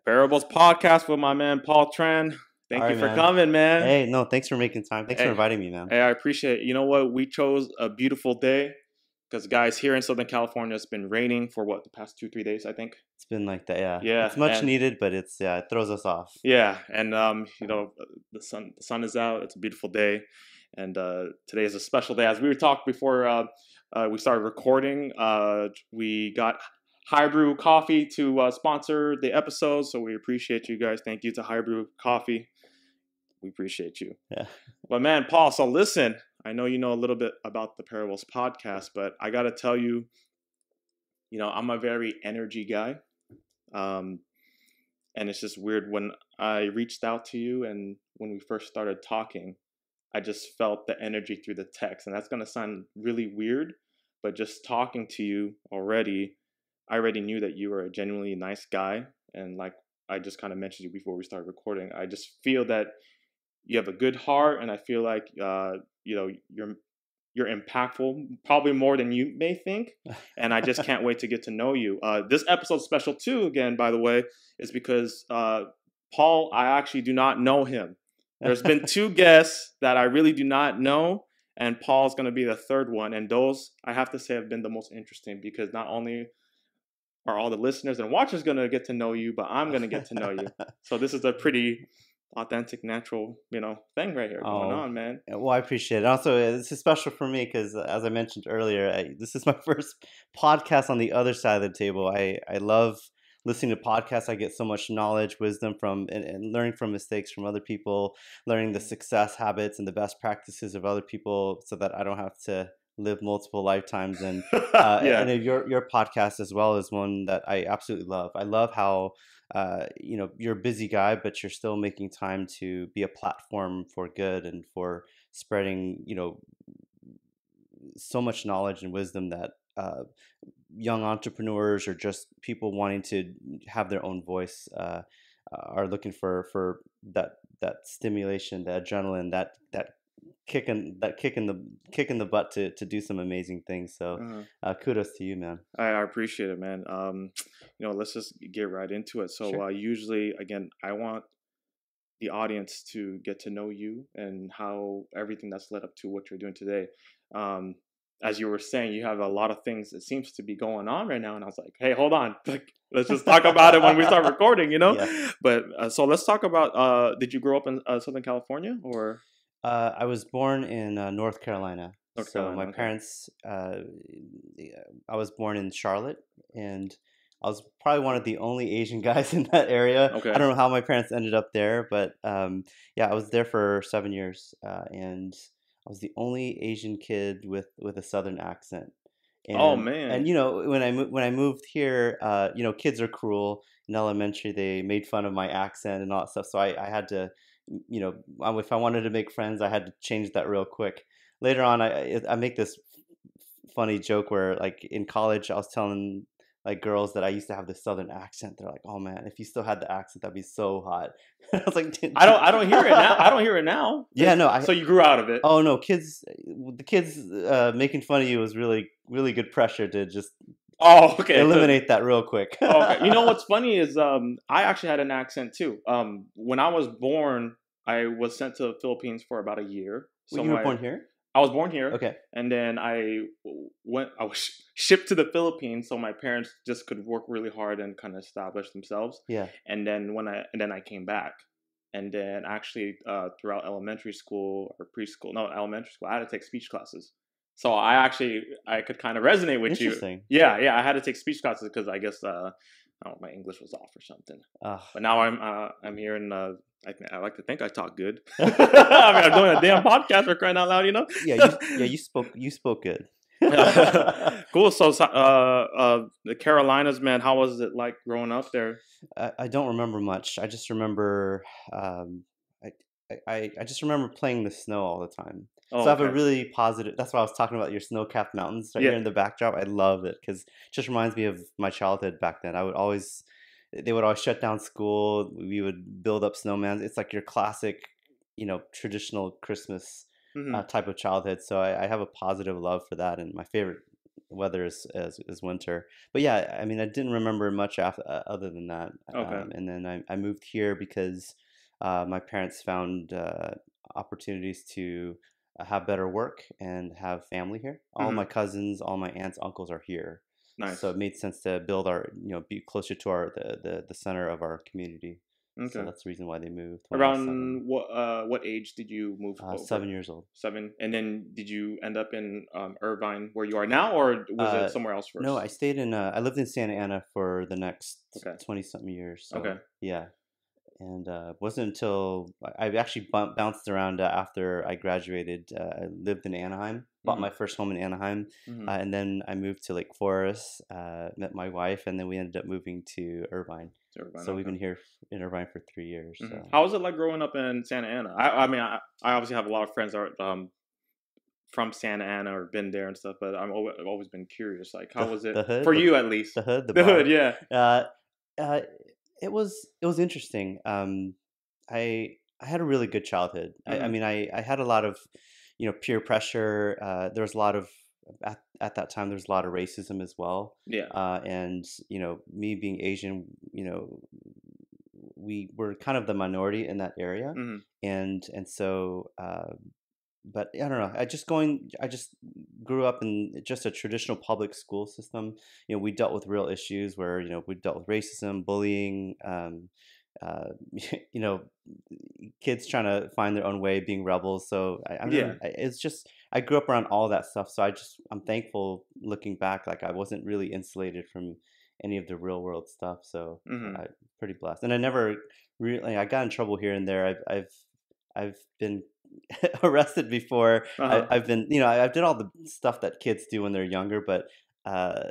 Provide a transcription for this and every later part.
Parables podcast with my man Paul Tran. Thank you for coming, man. Hey, no, thanks for making time. Thanks for inviting me, man. Hey, I appreciate it. You know what? We chose a beautiful day because, guys, here in Southern California, it's been raining for the past 2-3 days, I think. It's been like that, yeah. Yeah, it's much needed, but it throws us off. Yeah, and the sun is out. It's a beautiful day, and today is a special day. As we were talking before we started recording, we got High Brew Coffee to sponsor the episode, so we appreciate you guys. Thank you to High Brew Coffee. We appreciate you. Yeah. But man, Paul, so listen, I know you know a little bit about the Parables podcast, but I got to tell you, I'm a very energy guy. And it's just weird when I reached out to you and when we first started talking, I just felt the energy through the text. And that's going to sound really weird, but just talking to you I already knew that you were a genuinely nice guy. And like I just kind of mentioned you before we started recording, I just feel that you have a good heart, and I feel like you're impactful, probably more than you may think. And I just can't wait to get to know you. This episode's special too, again, by the way, is because Paul, I actually do not know him. There's been 2 guests that I really do not know, and Paul's going to be the third one. And those, I have to say, have been the most interesting because not only are all the listeners and watchers going to get to know you, but I'm going to get to know you. So this is a pretty authentic, natural, thing right here going on, man. Well, I appreciate it. Also, this is special for me because, as I mentioned earlier, this is my first podcast on the other side of the table. I love listening to podcasts. I get so much knowledge, wisdom from and learning from mistakes from other people, learning the success habits and the best practices of other people so that I don't have to live multiple lifetimes. And and your podcast as well is one that I absolutely love. I love how you're a busy guy, but you're still making time to be a platform for good and for spreading so much knowledge and wisdom that young entrepreneurs or just people wanting to have their own voice are looking for that stimulation, that adrenaline, that kick in the butt to do some amazing things. So kudos to you, man. I appreciate it, man. Let's just get right into it. So sure. Usually, again, I want the audience to get to know you and how everything that's led up to what you're doing today. As you were saying, you have a lot of things that seems to be going on right now. And I was like, hey, hold on. Let's just talk about it when we start recording, Yeah. But so let's talk about, did you grow up in Southern California or? I was born in North Carolina. My parents, I was born in Charlotte, and I was probably one of the only Asian guys in that area. Okay. I don't know how my parents ended up there, but I was there for 7 years, and I was the only Asian kid with a Southern accent. And, oh man! And when I moved here, kids are cruel. In elementary, they made fun of my accent and all that stuff. So I had to, if I wanted to make friends, I had to change that real quick. Later on, I make this funny joke where, like, in college, I was telling like girls that I used to have this Southern accent. They're like, "Oh man, if you still had the accent, that'd be so hot." I was like, I don't hear it now. I don't hear it now. Yeah, no. So you grew out of it. Oh no, the kids making fun of you was really, really good pressure to just eliminate that real quick. Okay. You know what's funny is I actually had an accent too. When I was born, I was sent to the Philippines for about a year. So you were born here? I was born here. Okay. And then I was shipped to the Philippines so my parents just could work really hard and kind of establish themselves. Yeah. And then I came back. And then actually throughout elementary school, I had to take speech classes. So I could kind of resonate with you. Interesting. Yeah, I had to take speech classes because I guess my English was off or something. But now I'm here and I like to think I talk good. I mean, I'm doing a damn podcast for crying out loud, You spoke good. Cool. So the Carolinas, man, how was it like growing up there? I don't remember much. I just remember I just remember playing in the snow all the time. So I have a really positive. That's why I was talking about your snow-capped mountains right here in the backdrop. I love it because it just reminds me of my childhood back then. They would always shut down school. We would build up snowmans. It's like your classic, traditional Christmas type of childhood. So I have a positive love for that, and my favorite weather is winter. But yeah, I mean, I didn't remember much after other than that. Okay. And then I moved here because my parents found opportunities to have better work and have family here. All Hmm. my cousins, all my aunts, uncles are here, so Nice. it made sense to build our, be closer to our the center of our community. So Okay. that's the reason why they moved when I was Around what age did you move over? 7 years old. 7. And then did you end up in Irvine where you are now, or was it Uh, somewhere else no, first? I stayed in. I lived in Santa Ana for the next Okay. 20 something years. Okay. So yeah, and wasn't until I actually bounced around after I graduated. I lived in Anaheim, bought my Hmm. first home in Anaheim, Hmm. and then I moved to Lake Forest, met my wife, and then we ended up moving to Irvine. Irvine. So we've Okay. been here in Irvine for 3 years. Hmm. So How was it like growing up in Santa Ana? I mean, I obviously have a lot of friends that are from Santa Ana or been there and stuff, but I've always been curious. Like, how was it the hood, for you at least? the hood, the The hood, bar. yeah. Uh, uh, it was interesting. I had a really good childhood. I Hmm. mean, I had a lot of, peer pressure. There was a lot of at that time. There was a lot of racism as well. Yeah. And me being Asian, we were kind of the minority in that area, Hmm. and so. But I don't know. I just grew up in just a traditional public school system. We dealt with real issues where we dealt with racism, bullying, uh, you know, kids trying to find their own way, being rebels. So I don't know. Yeah. It's just I grew up around all that stuff. So I'm thankful looking back. Like I wasn't really insulated from any of the real world stuff. So Hmm. I'm pretty blessed. And I never really I got in trouble here and there. I've been arrested before. Uh-huh. I've been, I've did all the stuff that kids do when they're younger, but uh,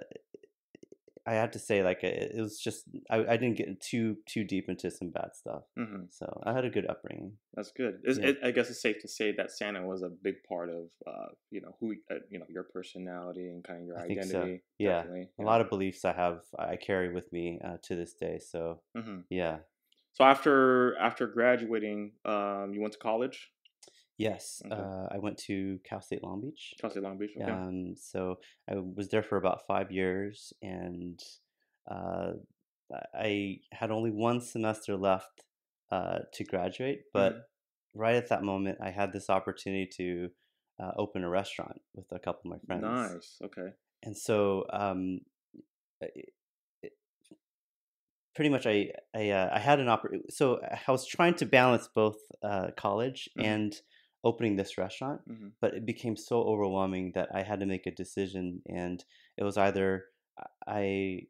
I had to say, like, it was just I didn't get too deep into some bad stuff. Hmm. So I had a good upbringing. That's good. Yeah, I guess it's safe to say that Santa was a big part of, who, your personality and kind of your I think so. identity. Yeah, Definitely. a Yeah. lot of beliefs I carry with me to this day. So Hmm. yeah, So after graduating, you went to college. yes, Okay. I went to Cal State Long Beach. Cal State Long Beach. Okay. So I was there for about 5 years, and uh, I had only one semester left to graduate. But Hmm. right at that moment, I had this opportunity to open a restaurant with a couple of my friends, Nice. Okay. and so it, it, pretty much I had an opportunity. So I was trying to balance both college Hmm. and opening this restaurant, Hmm. but it became so overwhelming that I had to make a decision, and it was either I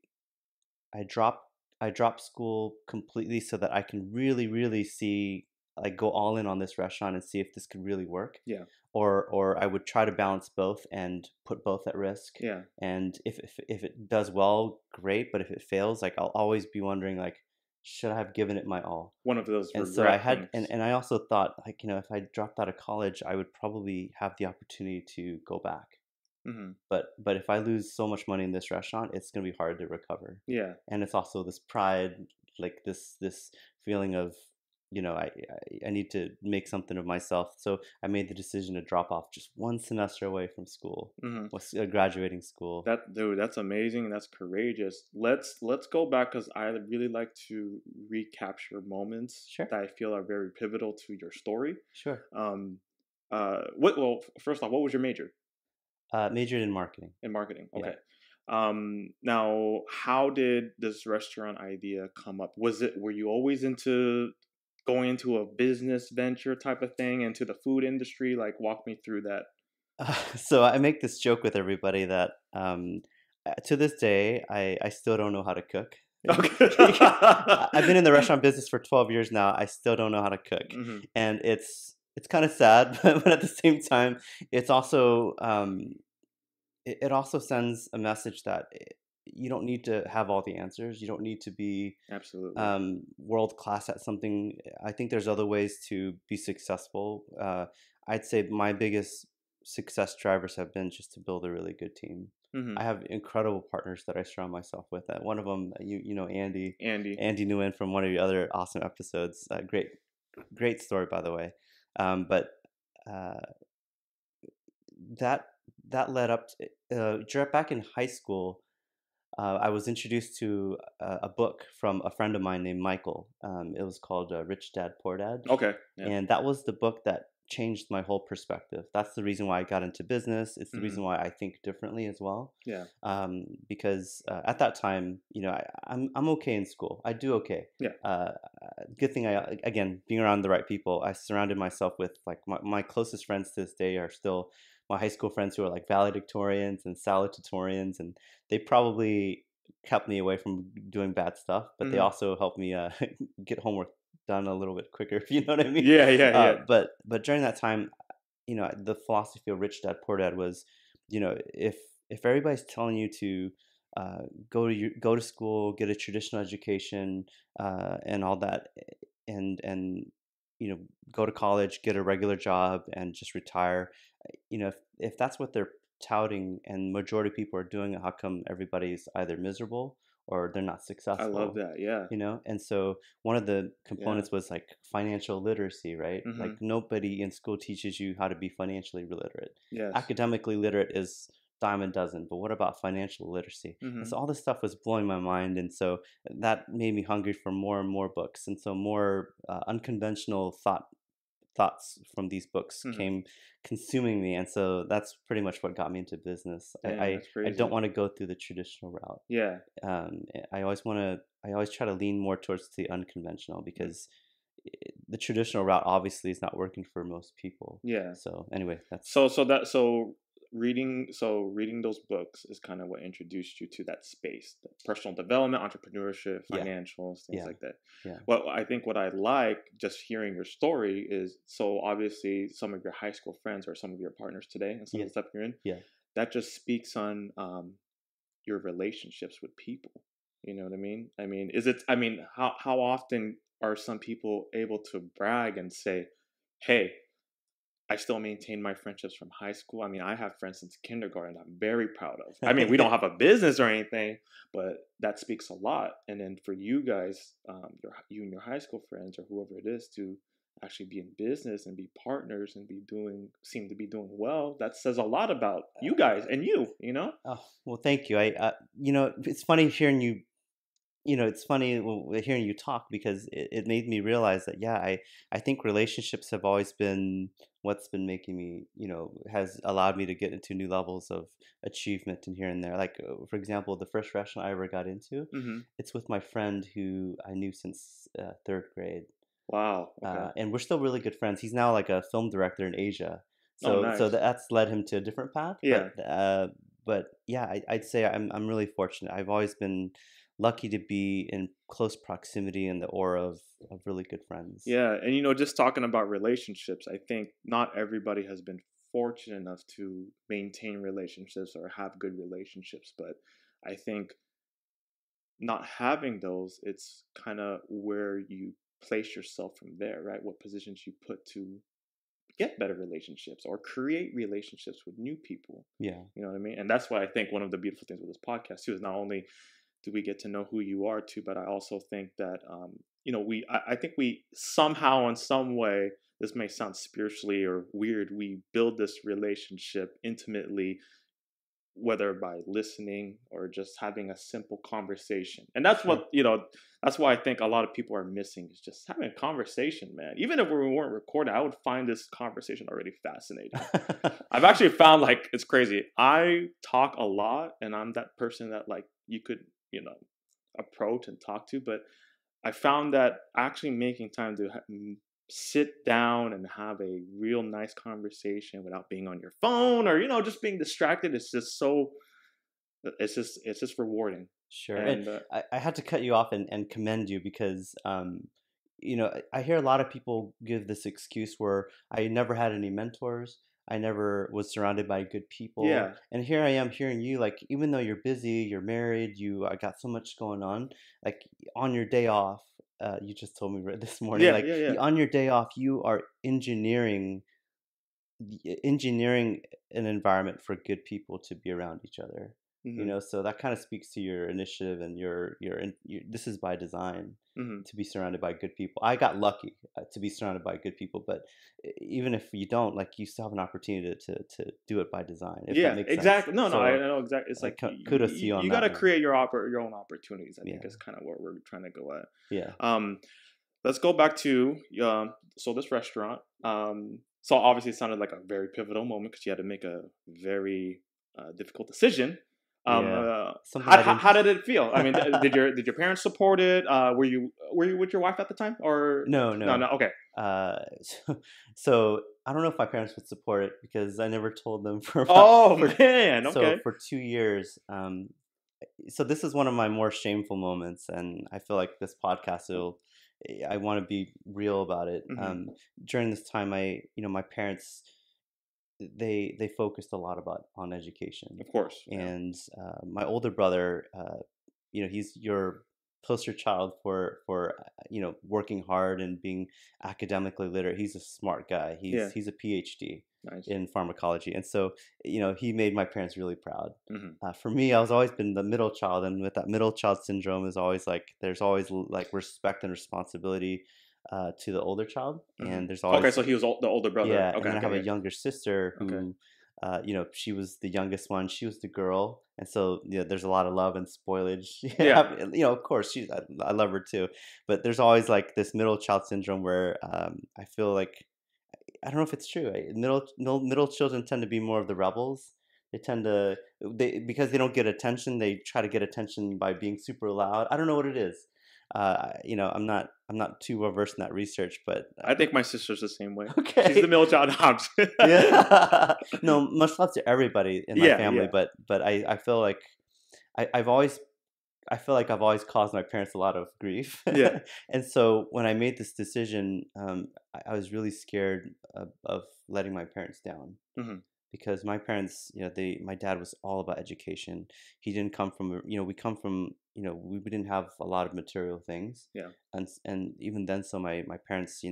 I drop I drop school completely so that I can really see, like, go all in on this restaurant and see if this could really work, Yeah. or I would try to balance both and put both at risk. Yeah. And if it does well, great. But if it fails, like, I'll always be wondering, like, should I have given it my all? One of those And so I regret had, things. and I also thought, like, if I dropped out of college, I would probably have the opportunity to go back. Hmm. But if I lose so much money in this restaurant, it's gonna be hard to recover. Yeah. And it's also this pride, like this feeling of, I need to make something of myself. So I made the decision to drop off just one semester away from school, Hmm. was graduating school. That dude, that's amazing and that's courageous. Let's go back because I really like to recapture moments Sure, that I feel are very pivotal to your story. sure. Um, what? Well, first off, what was your major Majored in marketing. in marketing? Yeah. Okay. Now, how did this restaurant idea come up? Were you always into going into a business venture type of thing, into the food industry? Like, walk me through that. So I make this joke with everybody that to this day I still don't know how to cook. Okay. I've been in the restaurant business for 12 years now. I still don't know how to cook, Hmm. and it's kind of sad, but at the same time, it's also it also sends a message that you don't need to have all the answers. You don't need to be Absolutely. world class at something. I think there's other ways to be successful. I'd say my biggest success drivers have been just to build a really good team. Hmm. I have incredible partners that I surround myself with. One of them, Andy, Andy. Andy Nguyen from one of your other awesome episodes. Great story, by the way. But uh, that that led up to back in high school. I was introduced to a book from a friend of mine named Michael. It was called Rich Dad Poor Dad, Okay. Yeah. and that was the book that changed my whole perspective. That's the reason why I got into business. It's the Hmm. reason why I think differently as well. Yeah. Because at that time, I'm okay in school. I do okay. Yeah. Good thing again, being around the right people, I surrounded myself with like my closest friends to this day are still my high school friends who are like valedictorians and salutatorians, and they probably kept me away from doing bad stuff, but they Hmm. also helped me get homework done a little bit quicker, if you know what I mean. Yeah. Yeah. Yeah. But during that time, the philosophy of Rich Dad Poor Dad was, if everybody's telling you to go to school, get a traditional education, and all that, and go to college, get a regular job, and just retire. If that's what they're touting, and majority of people are doing it, how come everybody's either miserable or they're not I love successful? that. Yeah. And so one of the Yeah. components was like financial literacy, right? Like Hmm. nobody in school teaches you how to be financially literate. Yes. Academically literate is dime a dozen, but what about financial literacy? And Hmm. so all this stuff was blowing my mind, and so that made me hungry for more and more books, and so more unconventional thoughts from these books Hmm. came consuming me, and so that's pretty much what got me into business. I Dang, I, that's I don't crazy. want to go through the traditional route. Yeah. I always try to lean more towards the unconventional because the traditional route obviously is not working for most people. Yeah. So anyway, that's So reading those books is kind of what introduced you to that space, the personal development, entrepreneurship, yeah, financials, things yeah, like that. yeah, Well, I think what I like just hearing your story is, so obviously some of your high school friends are some of your partners today and some of yeah, the stuff you're in. yeah. That just speaks on your relationships with people. You know what I mean? How often are some people able to brag and say, "Hey, I still maintain my friendships from high school. I mean, I have friends since kindergarten I'm very proud of. I mean, we don't have a business or anything, but that speaks a lot. And then for you guys, you and your high school friends or whoever it is to actually be in business and be partners and seem to be doing well, that says a lot about you guys and you know? Oh, well, thank you. It's funny hearing you. It's funny hearing you talk because it made me realize that, yeah, I think relationships have always been what's been making me, has allowed me to get into new levels of achievement and here and there. Like, for example, the first restaurant I ever got into, Mm-hmm. it's with my friend who I knew since third grade. Wow. Okay. And we're still really good friends. He's now like a film director in Asia, Oh, so nice. that's led him to a different path. Yeah. But yeah, I'd say I'm really fortunate. I've always been lucky to be in close proximity in the aura of really good friends. Yeah, and just talking about relationships, I think not everybody has been fortunate enough to maintain relationships or have good relationships, but I think not having those, it's kind of where you place yourself from there, right? What positions you put to get better relationships or create relationships with new people. Yeah, You know what I mean? And that's why I think one of the beautiful things with this podcast too is not only do we get to know who you are too, but I also think that I think we somehow in some way, this may sound spiritually or weird, we build this relationship intimately, whether by listening or just having a simple conversation. And that's sure. that's why I think a lot of people are missing is just having a conversation, man. Even if we weren't recording, I would find this conversation already fascinating. I've actually found, like, it's crazy. I talk a lot and I'm that person that, like, you could, approach and talk to, but I found that actually making time to sit down and have a real nice conversation without being on your phone or just being distracted is just so it's just rewarding. Sure. And And I had to cut you off and commend you because, I hear a lot of people give this excuse where I never had any mentors. I never was surrounded by good people. yeah, And here I am hearing you, like, even though you're busy, you're married, I got so much going on, like on your day off, you just told me right this morning, yeah, like yeah, yeah. on your day off, you are engineering an environment for good people to be around each other. Mm-hmm. So that kind of speaks to your initiative and your this is by design Mm-hmm. to be surrounded by good people. I got lucky to be surrounded by good people, but even if you don't, like, you still have an opportunity to do it by design, if that Yeah, makes sense. exactly. No, I So know exactly. It's like kudos to you on you got that to one. create your own opportunities. I think Yeah, is kind of what we're trying to go at. yeah, Um, let's go back to so this restaurant. So obviously it sounded like a very pivotal moment because you had to make a very difficult decision. yeah. Something I didn't. How did it feel? I mean, did your parents support it? Were you with your wife at the time or No, no? no. No. Okay. So I don't know if my parents would support it because I never told them for Oh for man. so Okay. for 2 years. So this is one of my more shameful moments, and I feel like this podcast I want to be real about it. Hmm. During this time, my parents, they focused a lot on education, Of course. Yeah. and my older brother, he's your poster child for working hard and being academically literate. He's a smart guy. Yeah. He's a PhD Nice. in pharmacology, and so he made my parents really proud. Hmm. For me, I was always been the middle child, and with that middle child syndrome is always like there's always like respect and responsibility to the older child, Hmm. and there's Okay, always, so he was the older brother. yeah. And Okay. then I have Okay. a Yeah. younger sister Okay. who, she was the youngest one. She was the girl, and so there's a lot of love and spoilage. Yeah. Of course, I love her too, but there's always like this middle child syndrome where I feel like, I don't know if it's true. Middle children tend to be more of the rebels. They tend to, because they don't get attention. They try to get attention by being super loud. I don't know what it is. I'm not too well versed in that research, but I think my sister's the same way. She's the okay. middle child. Yeah. No, much love to everybody in my Yeah. family, Yeah. but I feel like I've always I feel like I've always caused my parents a lot of grief. Yeah. And so when I made this decision, I was really scared of letting my parents down, Hmm. because my parents, my dad was all about education. He didn't come from, we come from, we didn't have a lot of material things. Yeah. And even then, so my parents,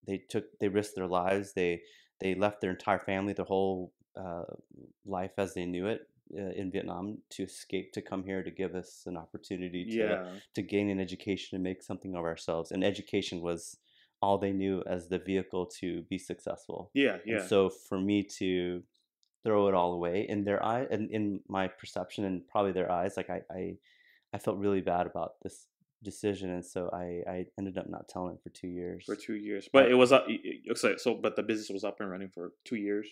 they risked their lives. They left their entire family, their whole life as they knew it, in Vietnam, to escape, to come here, to give us an opportunity Yeah. to gain an education and make something of ourselves. And education was all they knew as the vehicle to be successful. Yeah. And Yeah. so for me to throw it all away in their eye, and in my perception and probably their eyes, like I felt really bad about this decision, and so I ended up not telling them for 2 years. For 2 years, I, but it was up. So, but the business was up and running for 2 years.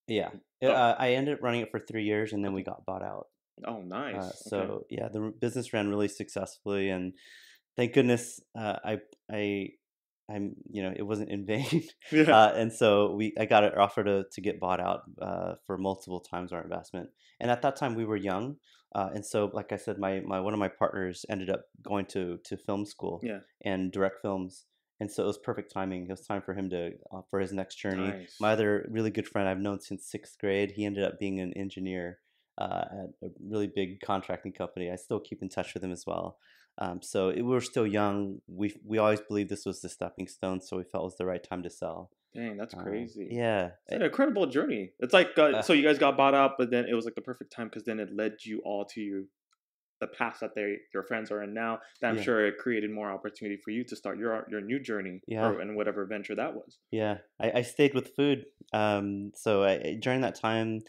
yeah, Oh. I ended up running it for 3 years, and then we Okay. got bought out. Oh, nice. Okay. So yeah, the business ran really successfully, and thank goodness, it wasn't in vain. Yeah. And so I got an offer to get bought out for multiple times our investment. And at that time we were young, and so like I said, my one of my partners ended up going to film school Yeah. and direct films. And so it was perfect timing. It was time for him to for his next journey. Nice. My other really good friend I've known since 6th grade, he ended up being an engineer at a really big contracting company. I still keep in touch with him as well. So we were still young. We always believed this was the stepping stone, so we felt it was the right time to sell. Dang, that's crazy. Yeah. It's an incredible journey. It's like so you guys got bought out, but then it was like the perfect time because then it led you all to the path that your friends are in now. That I'm Yeah. sure it created more opportunity for you to start your new journey, Yeah. or in whatever venture that was. Yeah, I stayed with food. So during that time,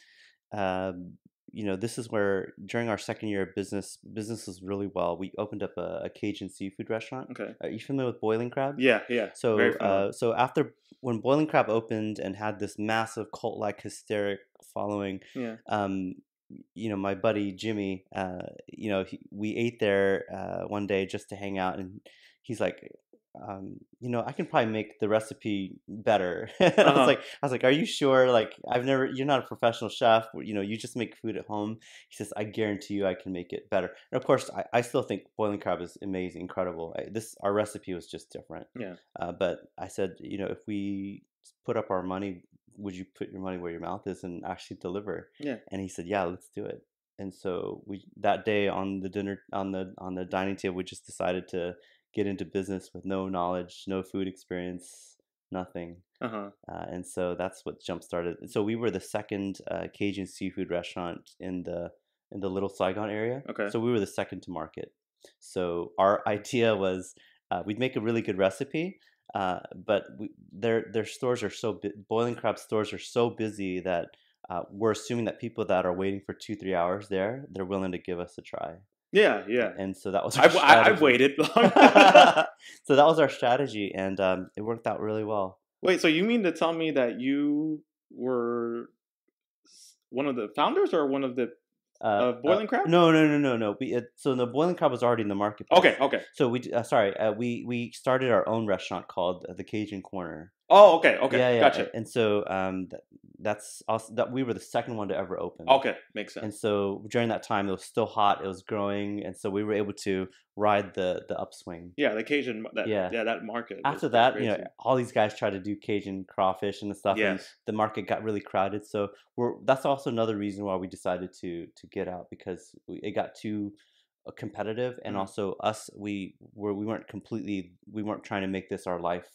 this is where during our second year of business was really well. We opened up a Cajun seafood restaurant. Okay. Are you familiar with Boiling Crab? Yeah. Yeah. Very So, familiar. so after when Boiling Crab opened and had this massive cult-like hysteric following, Yeah. my buddy Jimmy, we ate there one day just to hang out, and he's like, I can probably make the recipe better. And Uh-huh. I was like, are you sure? Like, you're not a professional chef. You just make food at home. He says, I guarantee you I can make it better. And of course, I still think Boiling Crab is amazing, incredible. Our recipe was just different. Yeah. But I said, if we put up our money, would you put your money where your mouth is and actually deliver? Yeah. And he said, yeah, let's do it. And so that day on the dinner on the dining table, we just decided to get into business with no knowledge, no food experience, nothing. Uh-huh. And so that's what jump started. So we were the second Cajun seafood restaurant in the in the Little Saigon area. Okay. So we were the second to market. So our idea was we'd make a really good recipe, but their stores are Boiling Crab stores are so busy that we're assuming that people that are waiting for 2-3 hours there, they're willing to give us a try. Yeah, yeah. And so that was our strategy. I've waited long. So that was our strategy, and it worked out really well. Wait, so you mean to tell me that you were one of the founders or one of the Boiling Crab? No. So the Boiling Crab was already in the market. Okay. So we started our own restaurant called the Cajun Corner. Oh, okay. Yeah, Gotcha. And so that's also that we were the second one to ever open. Okay, makes sense. And so during that time, it was still hot, it was growing, and so we were able to ride the upswing. Yeah, the Cajun, that market. After that, all these guys tried to do Cajun crawfish and stuff, and Yes. the market got really crowded. So that's also another reason why we decided to get out, because it got too competitive, and also us, we weren't trying to make this our life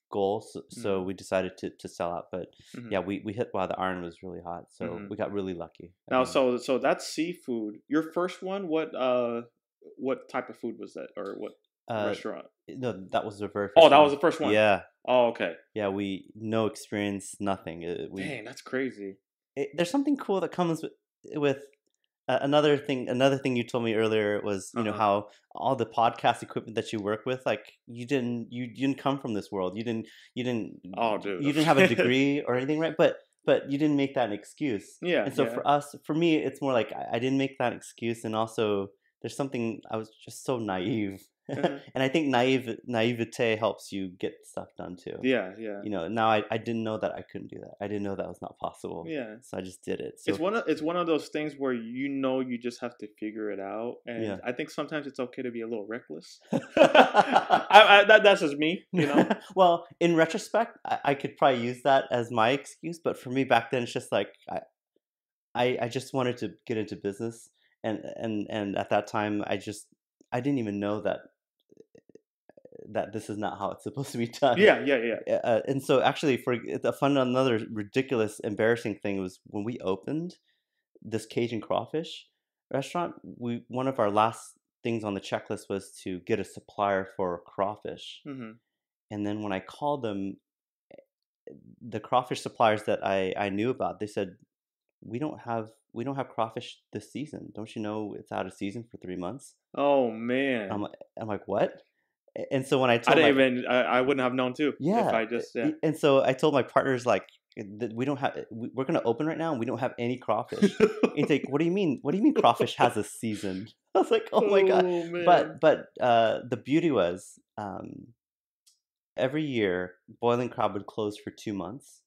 goal. So we decided to sell out. But yeah, we hit while the iron was really hot, so we got really lucky. Now, so that's seafood. Your first one, what type of food was that, or what restaurant? No, that was the very first. Oh, that was the first one. Yeah. Oh, okay. Yeah, no experience, nothing. Dang, that's crazy. There's something cool that comes with another thing you told me earlier was how all the podcast equipment that you work with, like you didn't come from this world. You didn't Oh, dude. You didn't have a degree or anything, right? But you didn't make that an excuse. Yeah. And so for me, it's more like I didn't make that excuse, and also there's something, I was just so naive. And I think naivete helps you get stuff done too. Yeah. Now I didn't know that I couldn't do that. I didn't know that was not possible. Yeah. So I just did it. So it's one of those things where you just have to figure it out, and I think sometimes it's okay to be a little reckless. That's just me, Well, in retrospect, I could probably use that as my excuse, but for me back then, it's just like I just wanted to get into business, and at that time I didn't even know that this is not how it's supposed to be done. Yeah. And so actually, for another ridiculous, embarrassing thing was when we opened this Cajun crawfish restaurant. One of our last things on the checklist was to get a supplier for crawfish. And then when I called them, the crawfish suppliers that I knew about, they said, we don't have crawfish this season. Don't you know it's out of season for 3 months? Oh man. I'm like, what? And so when I wouldn't have known too. Yeah. If I just And so I told my partners, like, we're going to open right now and we don't have any crawfish. He's like, what do you mean? What do you mean crawfish has a season? I was like, oh my God. Man. But the beauty was every year Boiling Crab would close for 2 months.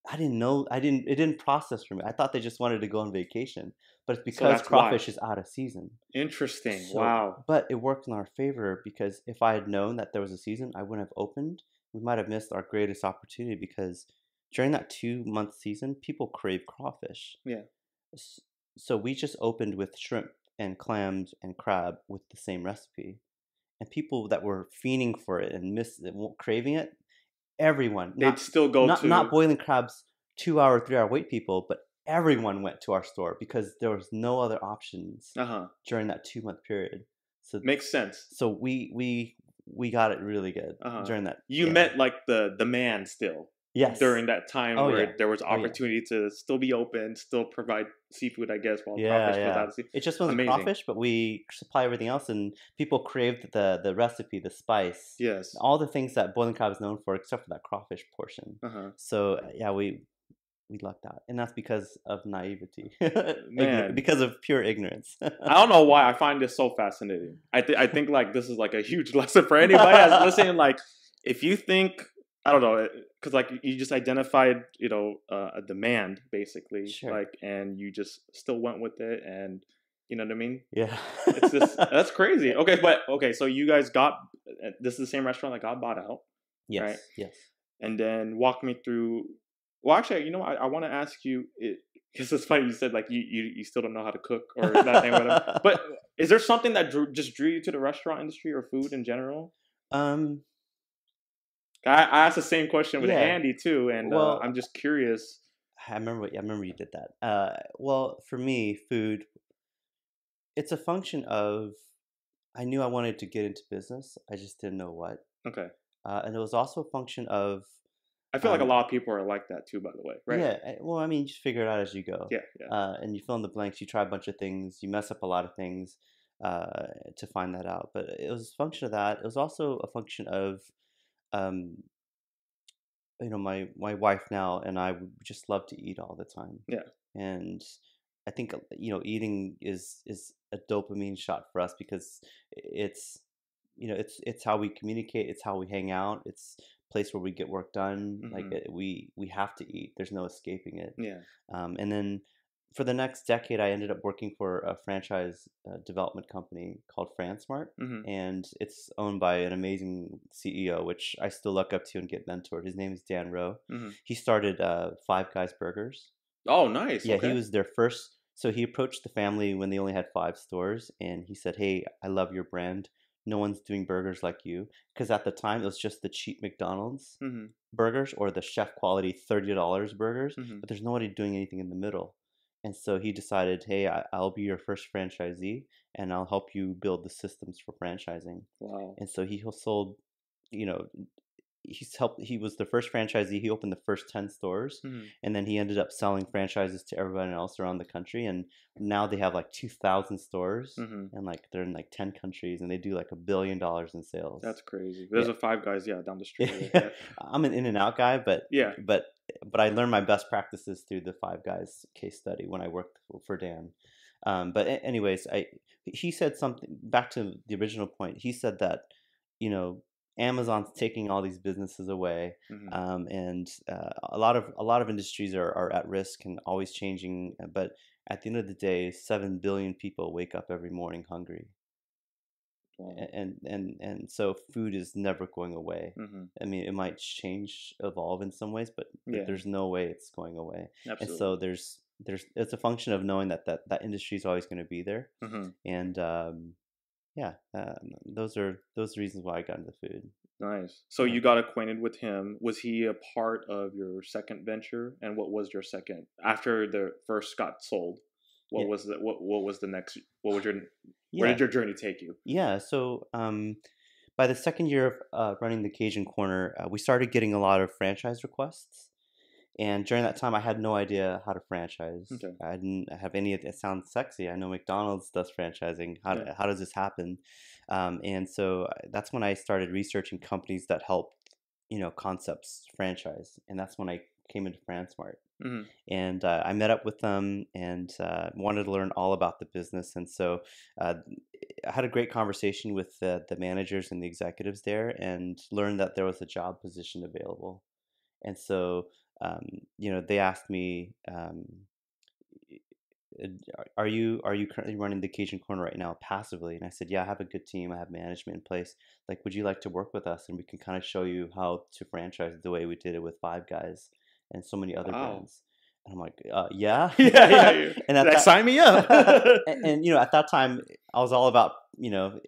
I didn't know. It didn't process for me. I thought they just wanted to go on vacation, but it's because crawfish is out of season. Interesting. Wow. But it worked in our favor, because if I had known that there was a season, I wouldn't have opened. We might have missed our greatest opportunity, because during that 2-month season, people crave crawfish. Yeah. So we just opened with shrimp and clams and crab with the same recipe, and people that were fiending for it and craving it. Everyone, they'd still go not Boiling Crab's 2-hour, 3-hour wait people, but everyone went to our store because there was no other options during that 2-month period. So makes sense. So we got it really good during that. You met like the demand still. Yes. During that time where there was opportunity to still be open, still provide seafood, I guess, while crawfish was out of season. It just wasn't crawfish, but we supply everything else, and people craved the recipe, the spice. Yes. All the things that Boiling Crab is known for, except for that crawfish portion. So yeah, we lucked out, and that's because of naivety. Man. Because of pure ignorance. I don't know why I find this so fascinating. I think like this is like a huge lesson for anybody that's listening. Like, if you think, I don't know, because like you just identified, a demand basically, like, and you just still went with it, and you know what I mean? Yeah. It's just that's crazy. Okay, so you guys this is the same restaurant that got bought out. Yes. Right? Yes. And then walk me through. Well, actually, I want to ask you, because it's funny you said like you still don't know how to cook or that thing, whatever. But is there something that drew you to the restaurant industry or food in general? I asked the same question with Andy too, and I'm just curious. I remember you did that. Well, for me, food, it's a function of I knew I wanted to get into business. I just didn't know what. Okay. And it was also a function of I feel like a um, lot of people are like that too, by the way, right? yeah. Well, I mean, you just figure it out as you go, Yeah, yeah. and you fill in the blanks. You try a bunch of things. You mess up a lot of things to find that out. But it was a function of that. It was also a function of um, my wife now and I would just love to eat all the time, Yeah. and I think eating is a dopamine shot for us because it's it's how we communicate, it's how we hang out, it's a place where we get work done. Like Hmm. we have to eat. There's no escaping it. Yeah. And then for the next decade, I ended up working for a franchise development company called FranSmart, Hmm. and it's owned by an amazing CEO, which I still look up to and get mentored. His name is Dan Rowe. Hmm. He started Five Guys Burgers. Oh, nice. Yeah, he Okay. was their first. So he approached the family when they only had 5 stores, and he said, "Hey, I love your brand. No one's doing burgers like you." Because at the time, it was just the cheap McDonald's Hmm. burgers or the chef quality $30 burgers, Hmm. but there's nobody doing anything in the middle. And so he decided, "Hey, I'll be your first franchisee, and I'll help you build the systems for franchising." Wow. And so he sold, you know, he was the first franchisee. He opened the first 10 stores, Hmm. and then he ended up selling franchises to everybody else around the country, and now they have like 2,000 stores, Hmm. and like they're in like 10 countries, and they do like $1 billion in sales. That's crazy. Yeah. There's a Five Guys, yeah, down the street. Right? Yeah. Yeah. I'm an in and out guy, Yeah. but but I learned my best practices through the Five Guys case study when I worked for Dan. But anyways, I he said something back to the original point. He said that you know Amazon's taking all these businesses away, Hmm. and a lot of industries are at risk and always changing. But at the end of the day, 7 billion people wake up every morning hungry, Wow. and so food is never going away. Hmm. I mean, it might change, evolve in some ways, but Yeah. there's no way it's going away. And so Absolutely. there's it's a function of knowing that industry is always going to be there. Hmm. And yeah, those are reasons why I got into food. Nice. So Yeah. you got acquainted with him. Was he a part of your second venture? And what was your second after the first got sold? Yeah. What was the next? What was your where Yeah. did your journey take you? Yeah. So by the second year of running the Cajun Corner, we started getting a lot of franchise requests. And during that time, I had no idea how to franchise. Okay. I didn't have any. It sounds sexy. I know McDonald's does franchising. Yeah. How does this happen? And so that's when I started researching companies that help, concepts franchise. And that's when I came into FranSmart. Hmm. And I met up with them and wanted to learn all about the business. And so uh, I had a great conversation with the managers and the executives there, and learned that there was a job position available. And so, they asked me, are you currently running the Cajun Corner right now passively?" And I said, "Yeah, I have a good team. I have management in place. Like, would you like to work with us? And we can kind of show you how to franchise the way we did it with Five Guys and so many other Wow. brands." And I'm like, "Yeah." Yeah, yeah, yeah. And at Like, sign me up. that, at that time, I was all about, and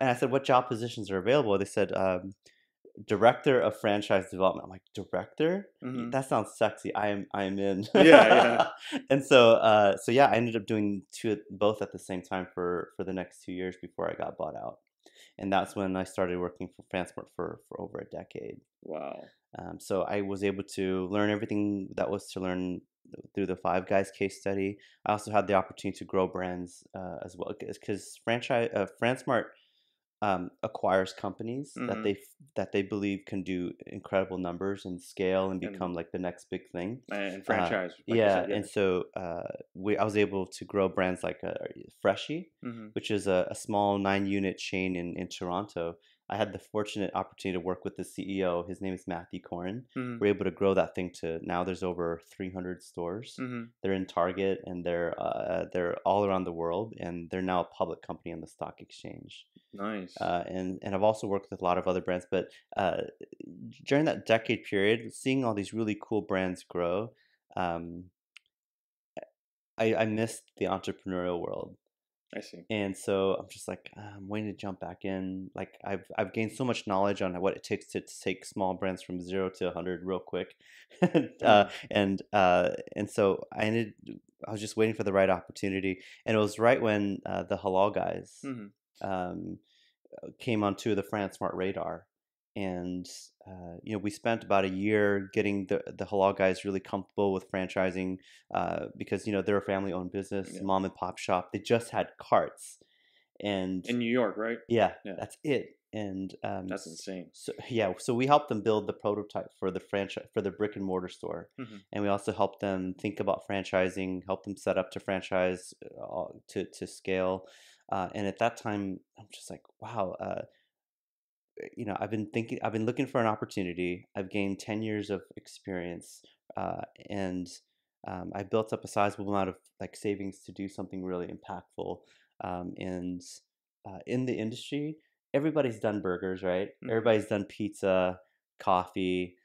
I said, "What job positions are available?" They said, director of franchise development. I'm like, director? Hmm. That sounds sexy. I am in. Yeah, yeah. And so yeah, I ended up doing both at the same time for the next 2 years before I got bought out. And that's when I started working for FranSmart for over a decade. Wow. So I was able to learn everything that was to learn through the Five Guys case study. I also had the opportunity to grow brands as well, because FranSmart acquires companies Hmm. that they believe can do incredible numbers and scale and And become like the next big thing. franchise, like you Yeah, said, yeah. and so I was able to grow brands like Freshii, Hmm. which is a small 9 unit chain in Toronto. I had the fortunate opportunity to work with the CEO. His name is Matthew Corin. Hmm. We're able to grow that thing to now there's over 300 stores. Hmm. They're in Target and they're all around the world, and they're now a public company on the stock exchange. Nice. And I've also worked with a lot of other brands, but uh, during that decade period, seeing all these really cool brands grow, um, I missed the entrepreneurial world. I see. And so I'm just like, I'm waiting to jump back in. Like I've gained so much knowledge on what it takes to take small brands from 0 to 100 real quick. and, Mm-hmm. and so I was just waiting for the right opportunity. And it was right when the Halal Guys Mm-hmm. um, came onto the France Smart radar. And we spent about a year getting the Halal Guys really comfortable with franchising because they're a family-owned business, Yeah. mom and pop shop. They just had carts, and In New York, right? yeah, Yeah. that's it. And That's insane. so we helped them build the prototype for the franchise for the brick and mortar store, Mm-hmm. and we also helped them think about franchising, help them set up to franchise to scale. And at that time, I'm just like, wow. I've been looking for an opportunity. I've gained 10 years of experience, and I built up a sizable amount of like savings to do something really impactful. And in the industry, everybody's done burgers, right? Mm-hmm. Everybody's done pizza, coffee.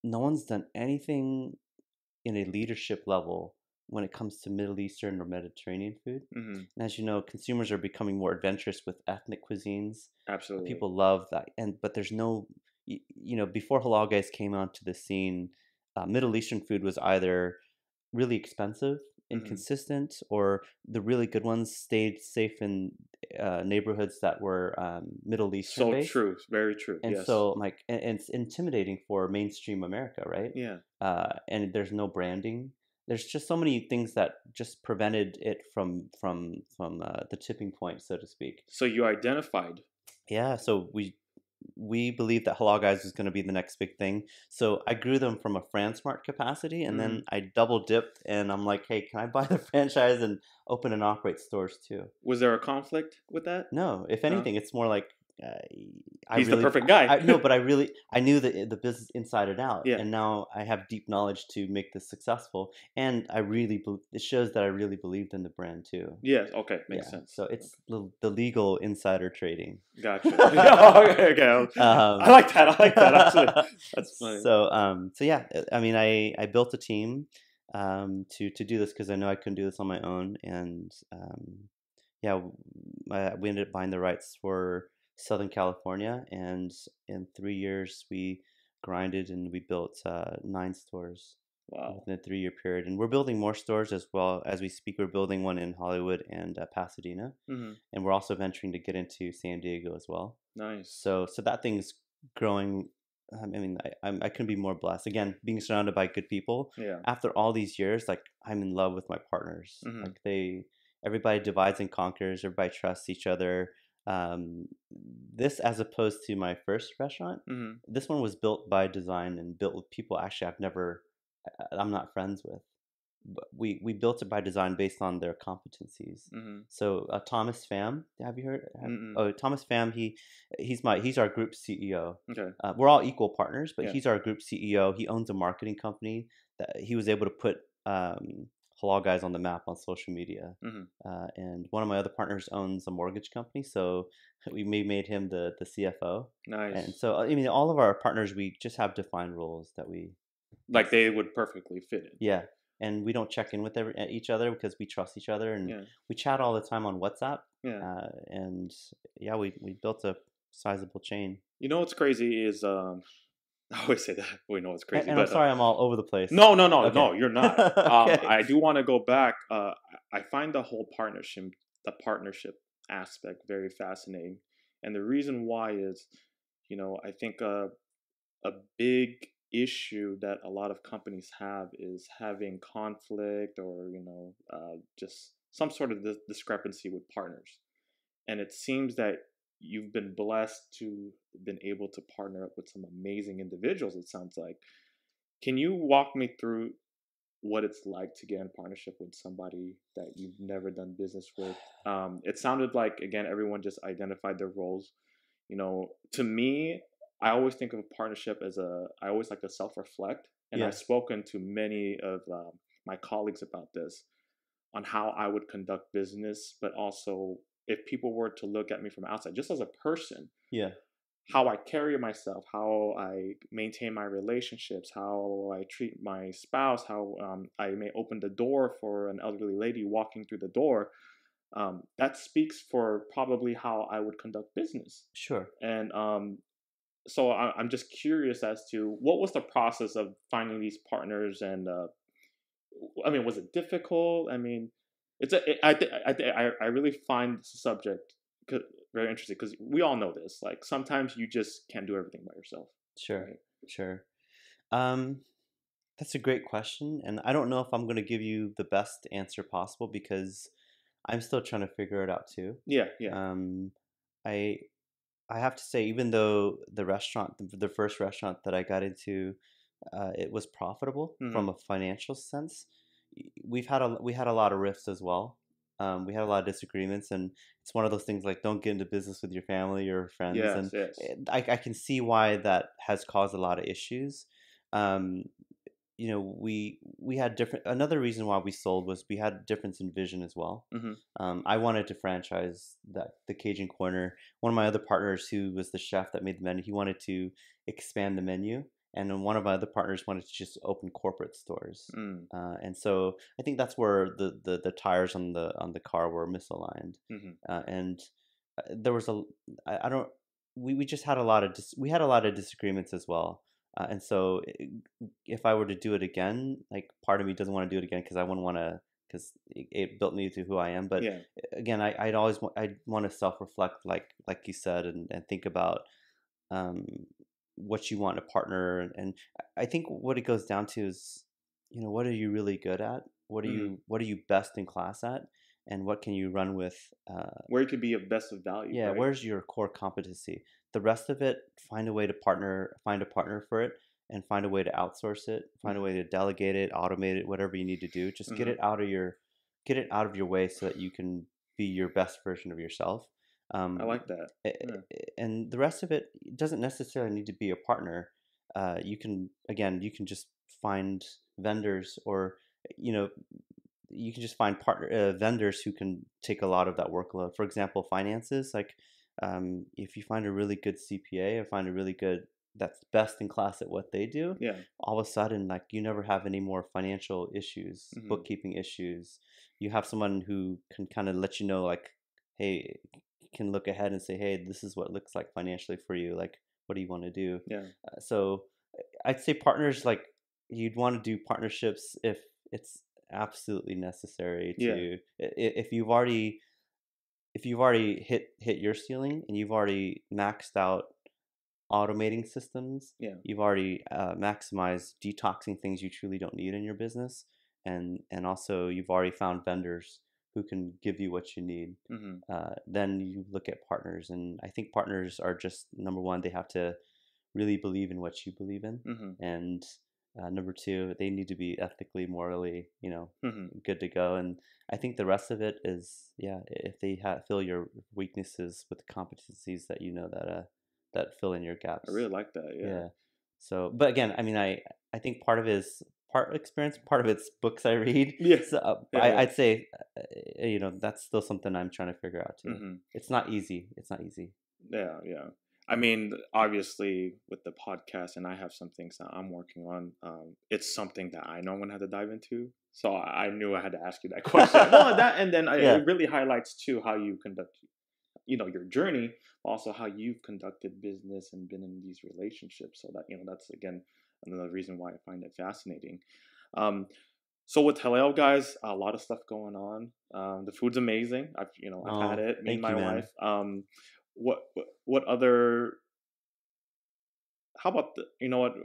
No one's done anything in a leadership level when it comes to Middle Eastern or Mediterranean food. Mm-hmm. And as you know, consumers are becoming more adventurous with ethnic cuisines. Absolutely. People love that, but there's no, before Halal Guys came onto the scene, Middle Eastern food was either really expensive, Mm-hmm. inconsistent, or the really good ones stayed safe in neighborhoods that were Middle Eastern So based. true. Very true. And Yes. so, like, and it's intimidating for mainstream America, right? Yeah. And there's no branding. There's just so many things that just prevented it from the tipping point, so to speak. So you identified. Yeah, so we believe that Halal Guys was going to be the next big thing. So I grew them from a FranSmart capacity, and Mm-hmm. then I double dipped, and I'm like, hey, can I buy the franchise and open and operate stores too? Was there a conflict with that? No, if No? anything, it's more like He's the perfect guy. I knew the business inside and out, Yeah. and now I have deep knowledge to make this successful. And it shows that I really believed in the brand too. Yes. Okay. Makes Yeah, sense. so it's the legal insider trading. Gotcha. Okay. I like that. I like that. Actually, that's funny. So yeah, I mean, I built a team to do this because I know I couldn't do this on my own, and yeah, we ended up buying the rights for Southern California, and in 3 years we grinded and we built 9 stores Wow. within a 3 year period, and we're building more stores as well as we speak. We're building one in Hollywood and Pasadena, Mm-hmm. and we're also venturing to get into San Diego as well. Nice. So that thing's growing. I mean, I couldn't be more blessed. Again, being surrounded by good people. Yeah. After all these years, like I'm in love with my partners. Mm-hmm. Like everybody divides and conquers. Everybody trusts each other. This, as opposed to my first restaurant, Mm-hmm. this one was built by design and built with people actually I'm not friends with. But we built it by design based on their competencies. Mm-hmm. So Thomas Pham, have you heard? Mm-mm. Oh, Thomas Pham, he's our group CEO. Okay. We're all equal partners, but Yeah. he's our group CEO. He owns a marketing company that he was able to put Halal Guys on the map on social media. Mm-hmm. And one of my other partners owns a mortgage company, so we made him the CFO. Nice. And so I mean, all of our partners, we just have defined roles that we Like they would perfectly fit in. yeah. And we don't check in with each other because we trust each other, and Yeah. we chat all the time on WhatsApp. Yeah. And yeah, we built a sizable chain. You know what's crazy is I always say that. We know it's crazy, And but I'm sorry, I'm all over the place. no, Okay. you're not. Okay. I do want to go back. I find the whole partnership aspect very fascinating, and the reason why is, I think a big issue that a lot of companies have is having conflict or just some sort of discrepancy with partners, and it seems that you've been blessed to been able to partner up with some amazing individuals. It sounds like. Can you walk me through what it's like to get in partnership with somebody that you've never done business with? It sounded like, again, everyone just identified their roles. To me, I always think of a partnership as I always like to self-reflect. And Yeah. I've spoken to many of my colleagues about this, on how I would conduct business, but also if people were to look at me from outside, just as a person, Yeah. how I carry myself, how I maintain my relationships, how I treat my spouse, how I may open the door for an elderly lady walking through the door. that speaks for probably how I would conduct business. Sure. And so I'm just curious as to what was the process of finding these partners, and I mean, was it difficult? I mean, I really find the subject very interesting because we all know this. Like sometimes you just can't do everything by yourself. Sure. Right? Sure. Um, that's a great question, and I don't know if I'm going to give you the best answer possible because I'm still trying to figure it out too. Yeah, yeah. Um, I I have to say, even though the first restaurant that I got into, it was profitable Hmm. from a financial sense. We had a lot of rifts as well. We had a lot of disagreements, and it's one of those things like don't get into business with your family or friends. Yes, And yes. I can see why that has caused a lot of issues. Um, we had different. Another reason why we sold was we had difference in vision as well. Hmm. I wanted to franchise the Cajun Corner. One of my other partners, who was the chef that made the menu, he wanted to expand the menu, and then one of my other partners wanted to just open corporate stores. Mm. And so I think that's where the tires on the car were misaligned, Hmm. and there was a I don't we just had a lot of we had a lot of disagreements as well. And so if I were to do it again, like part of me doesn't want to do it again because I wouldn't want to, because it built me to who I am. But Yeah. again, I'd want to self reflect, like you said, and think about um, what you want in a partner. And I think what it goes down to is, what are you really good at? Hmm. What are you best in class at? And what can you run with? Where it could be of best of value, Yeah, right? where's your core competency? The rest of it, find a partner for it, and find a way to outsource it, find a Hmm. way to delegate it, automate it, whatever you need to do. Just Hmm. get it out of your way so that you can be your best version of yourself. I Um, like that. Yeah. and the rest of it doesn't necessarily need to be a partner. You can just find vendors, or you know you can just find partner vendors who can take a lot of that workload. For example, finances. Like, if you find a really good CPA or find a really good that's best in class at what they do, Yeah. all of a sudden, like, you never have any more financial issues, Hmm. bookkeeping issues. You have someone who can kind of let you know, like, hey, can look ahead and say, hey, this is what it looks like financially for you. Like, what do you want to do? Yeah. So I'd say partners, like, you'd want to do partnerships if it's absolutely necessary Yeah. to, if you've already hit your ceiling and you've already maxed out automating systems, Yeah. you've already maximized detoxing things you truly don't need in your business, and also you've already found vendors who can give you what you need. Hmm. Then you look at partners, and I think partners are just, number one, they have to really believe in what you believe in, Hmm. and number two, they need to be ethically, morally, Hmm. good to go. And I think the rest of it is, yeah, if they fill your weaknesses with competencies that that fill in your I gaps. really like that. Yeah. Yeah. So, but again, I mean, I think part of it is part experience, part of it's books I read. Yeah. So Yeah. Yeah. I'd say, that's still something I'm trying to figure out too. Hmm. It's not easy. It's not easy. Yeah. Yeah. I mean, obviously, with the podcast, and I have some things that I'm working on. It's something that I know I'm gonna have to dive into. So I knew I had to ask you that question. Well, that, and then Yeah. it really highlights too how you conduct, your journey, also how you've conducted business and been in these relationships. So that, that's again another reason why I find it fascinating. Um, so with Halal Guys, a lot of stuff going on. The food's amazing. I've had Oh, it. Me and thank you, my man. wife. What other? How about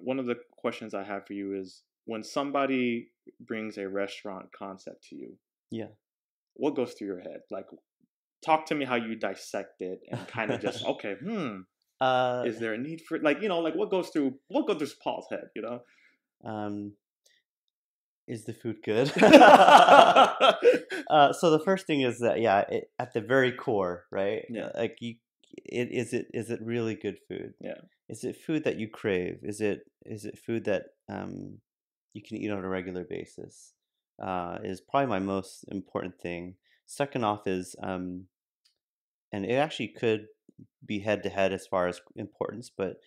one of the questions I have for you is, when somebody brings a restaurant concept to you, Yeah. what goes through your head? Like, talk to me how you dissect it and kind of just, okay, uh, is there a need for it? Like, like what goes through Paul's head, um, is the food good? Yeah. So the first thing is that, yeah, at the very core, right? Like, is it really good food? Yeah. Is it food that you crave? Is it food that you can eat on a regular basis? Is probably my most important thing. Second off is, and it actually could be head to head as far as importance, but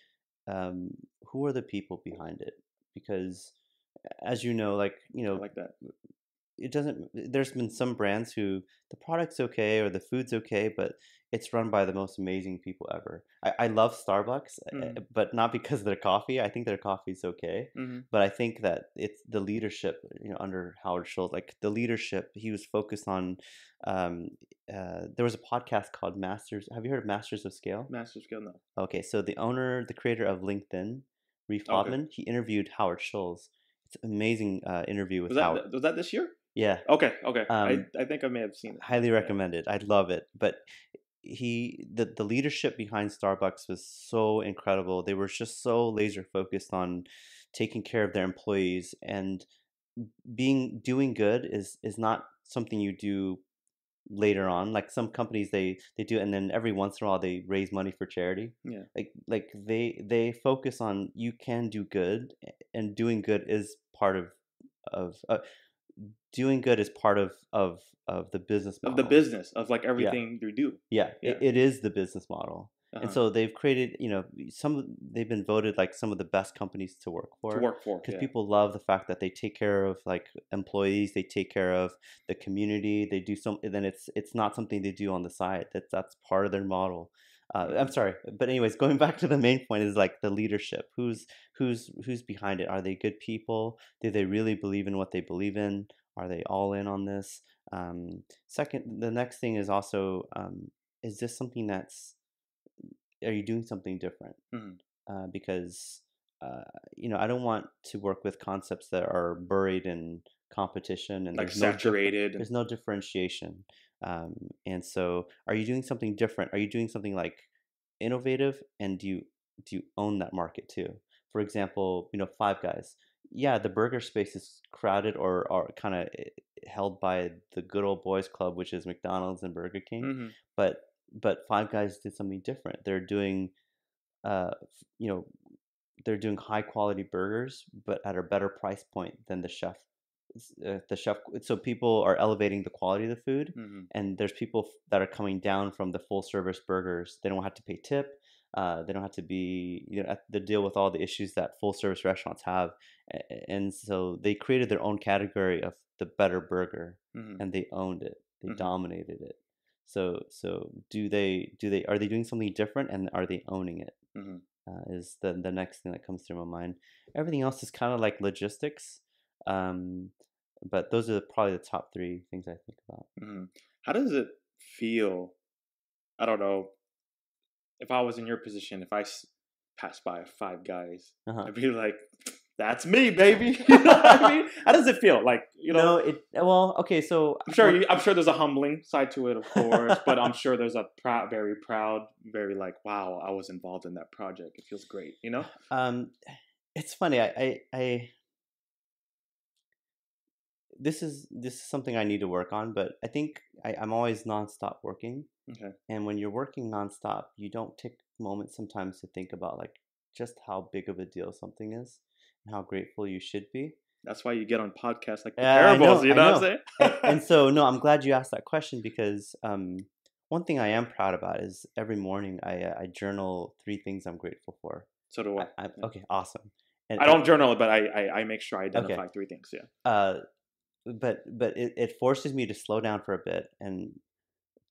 um, who are the people behind it? Because, as you know, like, I like that. it doesn't. There's been some brands who the product's okay or the food's okay, but it's run by the most amazing people ever. I love Starbucks, Mm-hmm. but not because of their coffee. I think their coffee's okay, Mm-hmm. but I think that it's the leadership, under Howard Schultz. Like the leadership, he was focused on. Um, there was a podcast called Masters. Have you heard of Masters of Scale? Master skill, no. Okay, so the creator of LinkedIn, Reef Okay. Hodman, he interviewed Howard Schultz. It's an amazing interview with Howard. Was that this year? Yeah, Okay. um, I think I may have seen it. highly Yeah. recommend it. I love it. But the leadership behind Starbucks was so incredible. They were just so laser focused on taking care of their employees, and doing good is not something you do later on. Like some companies, they do, and then every once in a while they raise money for charity. Yeah. Like they focus on, you can do good, and doing good is part of doing good is part of the business Of the model. business of like Yeah. everything you do. Yeah, Yeah. it is the business model. And Uh-huh. so they've created, they've been voted like some of the best companies to work To for, work for. because Yeah. people love the fact that they take care of like employees, they take care of the community, they do some, and then it's not something they do on the side. That's part of their model. I'm sorry, but anyways, going back to the main point is like the leadership. Who's behind it? Are they good people? Do they really believe in what they believe in? Are they all in on this? Second, the next thing is also, is this something are you doing something different? Mhm. Because I don't want to work with concepts that are buried in competition, and Like saturated. there's no differentiation. And so, are you doing something different? Are you doing something like innovative, and do you own that market too? For example, Five Guys. Yeah, the burger space is crowded, or kind of held by the good old boys club, which is McDonald's and Burger King. Mm-hmm. But Five Guys did something different. Uh, you know, they're doing high quality burgers, but at a better price point than the chef. So people are elevating the quality of the food, Mm-hmm. and there's people that are coming down from the full service burgers. They don't have to pay tip. They don't have to be, have to deal with all the issues that full service restaurants have. And so they created their own category of the better burger, Mm-hmm. and they owned it. They Mm-hmm. dominated it. So are they doing something different, and are they owning it? Mm-hmm. Is the next thing that comes through my mind. Everything else is kind of like logistics, but those are probably the top three things I think about. Mm-hmm. How does it feel? I don't know. If I was in your position, if I passed by Five Guys, I'd be like, "That's me, baby." You know what I mean? How does it feel? Like, No, well, okay, so I'm sure there's a humbling side to it, of course, but I'm sure there's a very proud, very like, wow, I was involved in that project. It feels great, it's funny. This is something I need to work on, but I think I'm always nonstop working. Okay. And when you're working nonstop, you don't take moments sometimes to think about like just how big of a deal something is and how grateful you should be. That's why you get on podcasts like the I Parables, know, you I know what know. I'm saying? And so, no, I'm glad you asked that question, because one thing I am proud about is every morning I journal 3 things I'm grateful for. So do I. Yeah. Okay, awesome. And, I don't journal it, but I make sure I identify Okay. 3 things. Yeah. But it forces me to slow down for a bit, and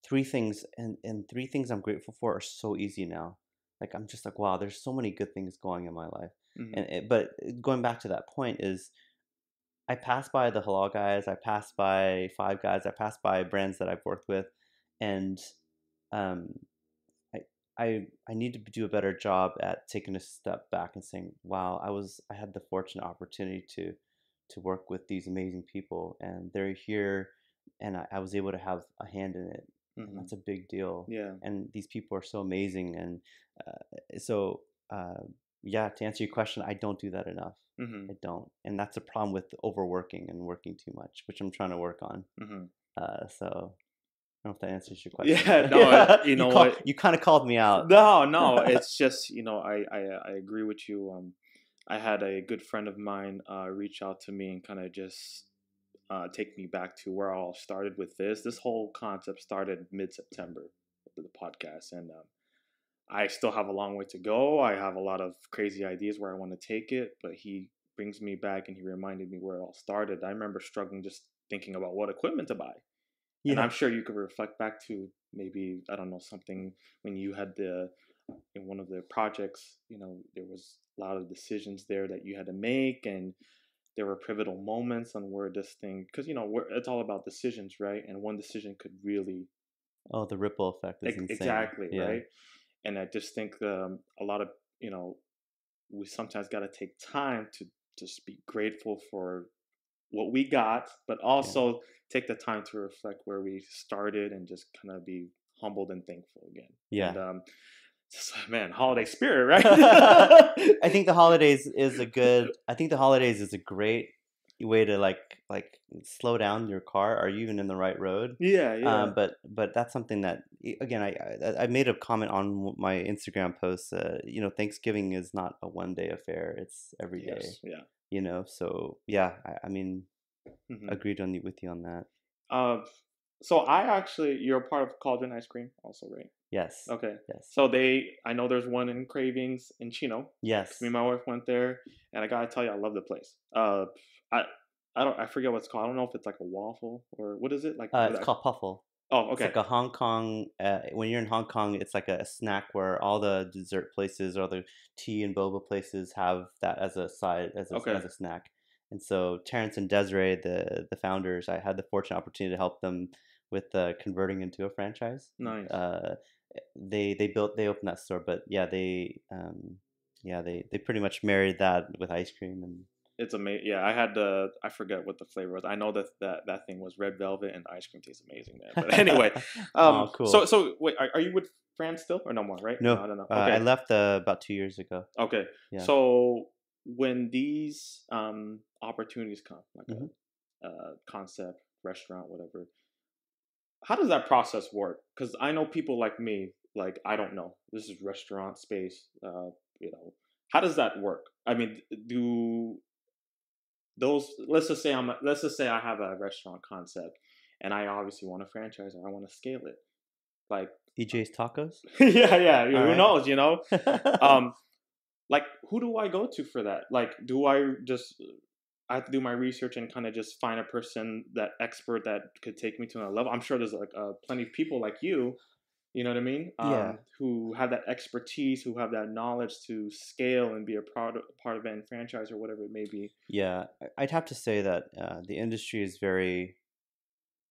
3 things, and 3 things I'm grateful for are so easy now. Like I'm just like, wow, there's so many good things going in my life. Mm-hmm. But going back to that point is, I pass by the Halal Guys, I pass by Five Guys, I pass by brands that I've worked with, and um, I need to do a better job at taking a step back and saying, wow, I had the fortunate opportunity to work with these amazing people, and they're here, and I was able to have a hand in it. And Mm-hmm. that's a big deal. Yeah. And these people are so amazing, and so yeah, to answer your question, I don't do that enough. Mm-hmm. I don't, and that's a problem with overworking and working too much, which I'm trying to work on. Mm-hmm. So I don't know if that answers your question. Yeah, no, you know what? You kind of called me out. No, it's just, I agree with you. I had a good friend of mine reach out to me and kind of just take me back to where I all started with this. This whole concept started mid-September with the podcast, and I still have a long way to go. I have a lot of crazy ideas where I want to take it, but he brings me back and he reminded me where it all started. I remember struggling just thinking about what equipment to buy. And Yeah. I'm sure you could reflect back to maybe, I don't know, something when you had in one of the projects, there was a lot of decisions there that you had to make, and there were pivotal moments on where this thing, because, it's all about decisions, right? And one decision could really, Oh, the ripple effect is insane. exactly, Yeah. right? And I just think a lot of, we sometimes got to take time to just be grateful for what we got, but Yeah. also take the time to reflect where we started and just kind of be humbled and thankful again. Yeah. And man, holiday spirit, right? I think the holidays is a great way to like slow down your car. Are you even in the right road? Yeah. But that's something that again I made a comment on my Instagram post. Thanksgiving is not a one day affair. It's every day. Yes, yeah. So yeah, I mean, Mhm. agreed with you on that. So you're a part of Cauldron Ice Cream also, right? Yes. Okay. Yes. So I know there's one in Cravings in Chino. Yes. Me and my wife went there, and I gotta tell you, I love the place. I forget what it's called. I don't know if it's like a waffle or what is it like. It's called Puffle. Oh, It's okay. like a Hong Kong. When you're in Hong Kong, it's like a snack where all the dessert places or the tea and boba places have that as a side, as a snack. And so Terrence and Desiree, the founders, I had the fortunate opportunity to help them with converting into a franchise. Nice. They opened that store, but yeah, they pretty much married that with ice cream. And it's amazing. Yeah, I forget what the flavor was. I know that thing was red velvet, and the ice cream tastes amazing, man. But anyway, oh, cool. So wait, are you with Fran still or no more? Right? No, I don't know. Okay, I left about 2 years ago. Okay, Yeah. So when these opportunities come, like a concept, restaurant, whatever, how does that process work? Because I know people like me, like I don't know. This is restaurant space. How does that work? I mean, do those? Let's just say I have a restaurant concept, and I obviously want a franchise or I want to scale it. Like Ejay's Tacos. yeah. Who right. knows? Like who do I go to for that? Like, I have to do my research and kind of just find a person, that expert that could take me to another level. I'm sure there's like plenty of people like you know what I mean? Yeah. Who have that expertise, who have that knowledge to scale and be a part of any franchise or whatever it may be. Yeah, I'd have to say that the industry is very,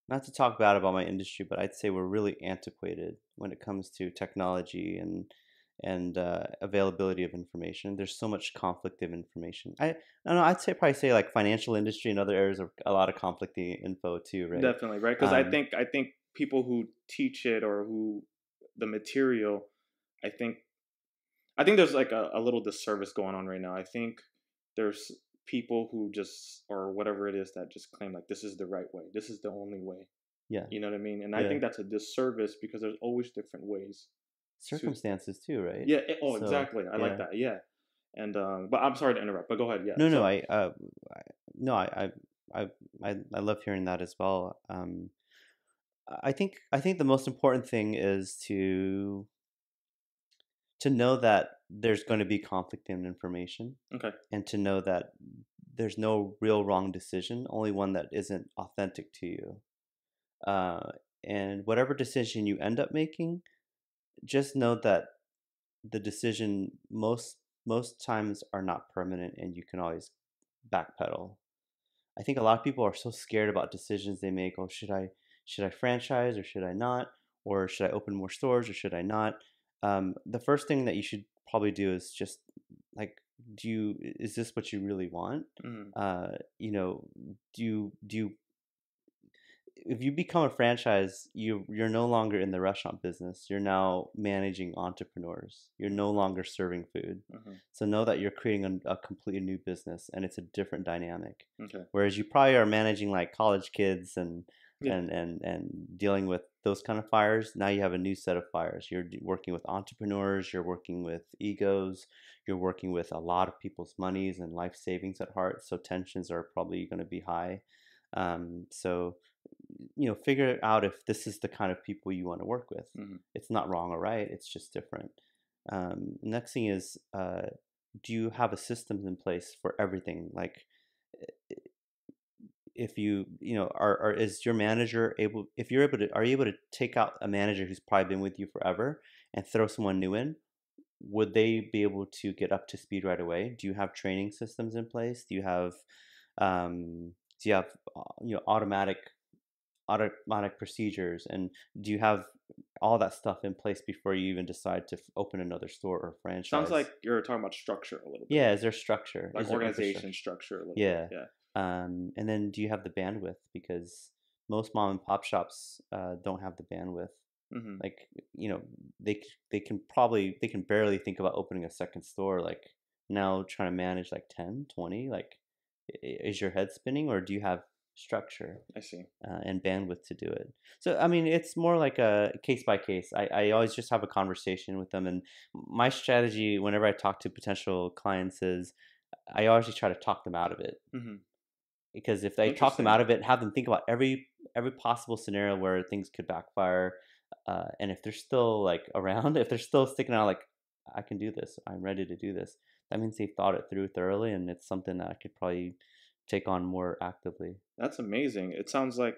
not to talk bad about my industry, but I'd say we're really antiquated when it comes to technology and availability of information. There's so much conflict of information. I don't know. Probably say like financial industry and other areas of a lot of conflicting info too, right? Definitely, right? Because I think people who teach it or who the material, I think there's like a little disservice going on right now. I think there's people who just, or whatever it is, that just claim like this is the right way, this is the only way. Yeah. You know what I mean? And I think that's a disservice because there's always different ways. Circumstances too, right? Yeah. Exactly. I like that. Yeah. And but I'm sorry to interrupt. But go ahead. Yeah. No, I love hearing that as well. I think the most important thing is to know that there's going to be conflict in information. Okay. And to know that there's no real wrong decision, only one that isn't authentic to you. And whatever decision you end up making, just know that the decision most times are not permanent, and you can always backpedal. I think a lot of people are so scared about decisions they make. Oh, should I franchise or should I not? Or should I open more stores or should I not? The first thing that you should probably do is just like, is this what you really want? Mm-hmm. Do you if you become a franchise, you're no longer in the restaurant business. You're now managing entrepreneurs. You're no longer serving food. Mm-hmm. So know that you're creating a completely new business, and it's a different dynamic. Okay. Whereas you probably are managing like college kids and Yeah. and dealing with those kind of fires. Now you have a new set of fires. You're working with entrepreneurs. You're working with egos. You're working with a lot of people's monies and life savings at heart. So tensions are probably going to be high. So figure out if this is the kind of people you want to work with. Mm-hmm. It's not wrong or right. It's just different. Next thing is, do you have a systems in place for everything? Like, if you know, is your manager able, if you're able to, are you able to take out a manager who's probably been with you forever and throw someone new in? Would they be able to get up to speed right away? Do you have training systems in place? Do you have you know, automatic procedures, and do you have all that stuff in place before you even decide to open another store or Sounds franchise? like you're talking about structure a little bit. Yeah, is there structure? Like Is there organization infrastructure? structure a little Yeah. bit. Yeah. And then do you have the bandwidth? Because most mom and pop shops don't have the bandwidth. Hmm. Like, you know, they can barely think about opening a second store. Like now trying to manage like 10, 20. Like, is your head spinning, or do you have structure I see. and bandwidth to do it? So I mean, it's more like a case by case. I always just have a conversation with them, and my strategy whenever I talk to potential clients is I always try to talk them out of it, Hmm. because if they talk them Interesting. out of it, have them think about every possible scenario where things could backfire, and if they're still like around, if they're still sticking out, like I can do this, I'm ready to do this, that means they've thought it through thoroughly, and it's something that I could probably take on more actively. That's amazing. It sounds like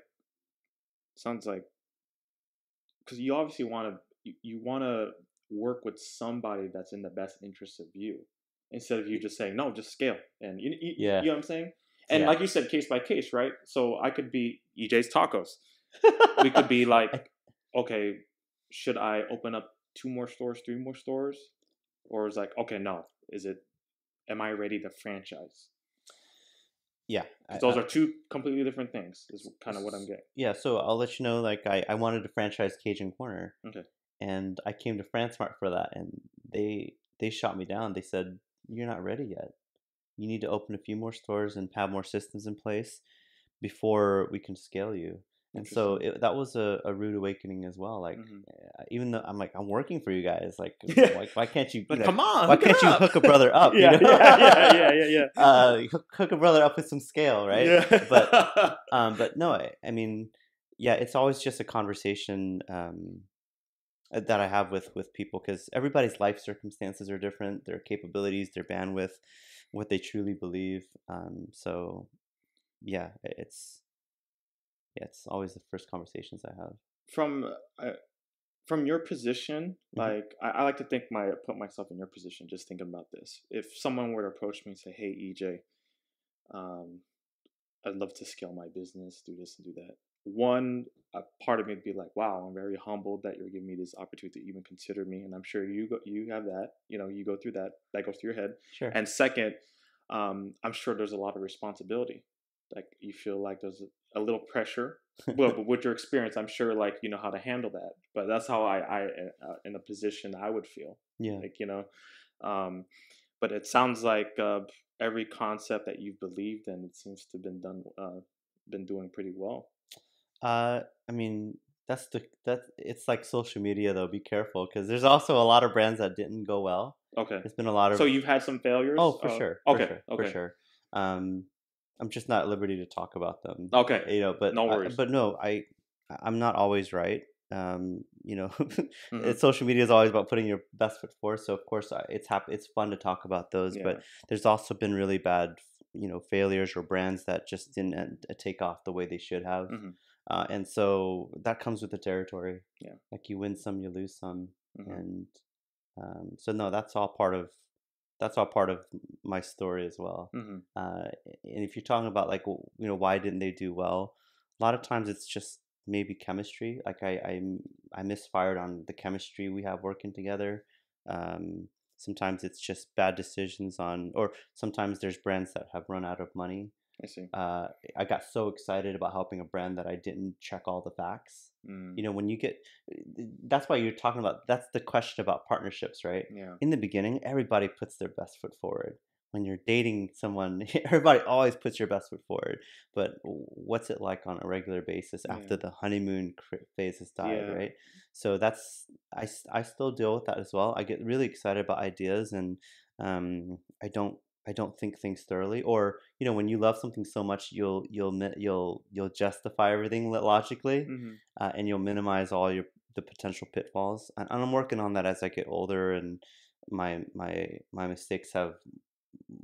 because you obviously want to you want to work with somebody that's in the best interest of you instead of you just saying no, just scale. And Yeah, you know what I'm saying? And yeah. like you said, case by case, right? So I could be EJ's Tacos. We could be like, okay, should I open up 2 more stores, 3 more stores, or is like, okay, no, is it? Am I ready to franchise? Yeah, Because those are two completely different things. Is kind of what I'm getting. yeah. So I'll let you know. Like I wanted to franchise Cajun Corner, Okay. and I came to FranceMart for that, and they shot me down. They said you're not ready yet. You need to open a few more stores and have more systems in place before we can scale you. And so Interesting. that was a rude awakening as well. Like, Hmm. even though I'm like, I'm working for you guys, like, Yeah. why can't you, Like, come on, why hook it can't you up. hook a brother up, you Yeah, know? yeah, yeah, yeah, yeah, yeah. Hook a brother up with some scale, right? Yeah. But no, I mean, yeah, it's always just a conversation that I have with people, because everybody's life circumstances are different, their capabilities, their bandwidth, what they truly believe. So yeah, it's always the first conversations I have. from uh, from your position, Hmm. like I like to think put myself in your position, just thinking about this. If someone were to approach me and say, "Hey, EJ, um, I'd love to scale my business, do this and do that." One a part of me would be like, "Wow, I'm very humbled that you're giving me this opportunity to even consider me," and I'm sure you have that. You know, you go through that. That goes through your head. Sure. And second, I'm sure there's a lot of responsibility. Like you feel like there's a little pressure. Well, but with your experience, I'm sure like you know how to handle that. But that's how I in a position I would feel. Yeah. Like you know, um, but it sounds like every concept that you've believed in, it seems to have been doing pretty well. I mean, that it's like social media though. Be careful, because there's also a lot of brands that didn't go well. Okay, There's been a lot so of, you've had some failures. oh, for sure, for Okay, sure, for okay, sure. Um, I'm just not at liberty to talk about them, okay. you know. But No worries. but no, I'm not always right. You know, Hmm. social media is always about putting your best foot forward. So of course, it's fun to talk about those. Yeah. But there's also been really bad, you know, failures or brands that just didn't take off the way they should have. Hmm. And so that comes with the territory. Yeah. Like you win some, you lose some, Hmm. and so no, that's all part of my story as well. Hmm. And if you're talking about like, you know, why didn't they do well? A lot of times it's just maybe chemistry. Like I misfired on the chemistry we have working together. Um, Sometimes it's just bad decisions on, or sometimes there's brands that have run out of money. I see. I got so excited about helping a brand that I didn't check all the facts. Mm. You know, when you get, that's why you're talking about, that's the question about partnerships, right? Yeah. In the beginning, everybody puts their best foot forward. When you're dating someone, everybody always puts your best foot forward. But what's it like on a regular basis after Yeah. the honeymoon phase has died, Yeah. right? So I still deal with that as well. I get really excited about ideas, and I don't think things thoroughly. Or, you know, when you love something so much, you'll justify everything logically, Hmm. and you'll minimize all the potential pitfalls. And I'm working on that as I get older, and my mistakes have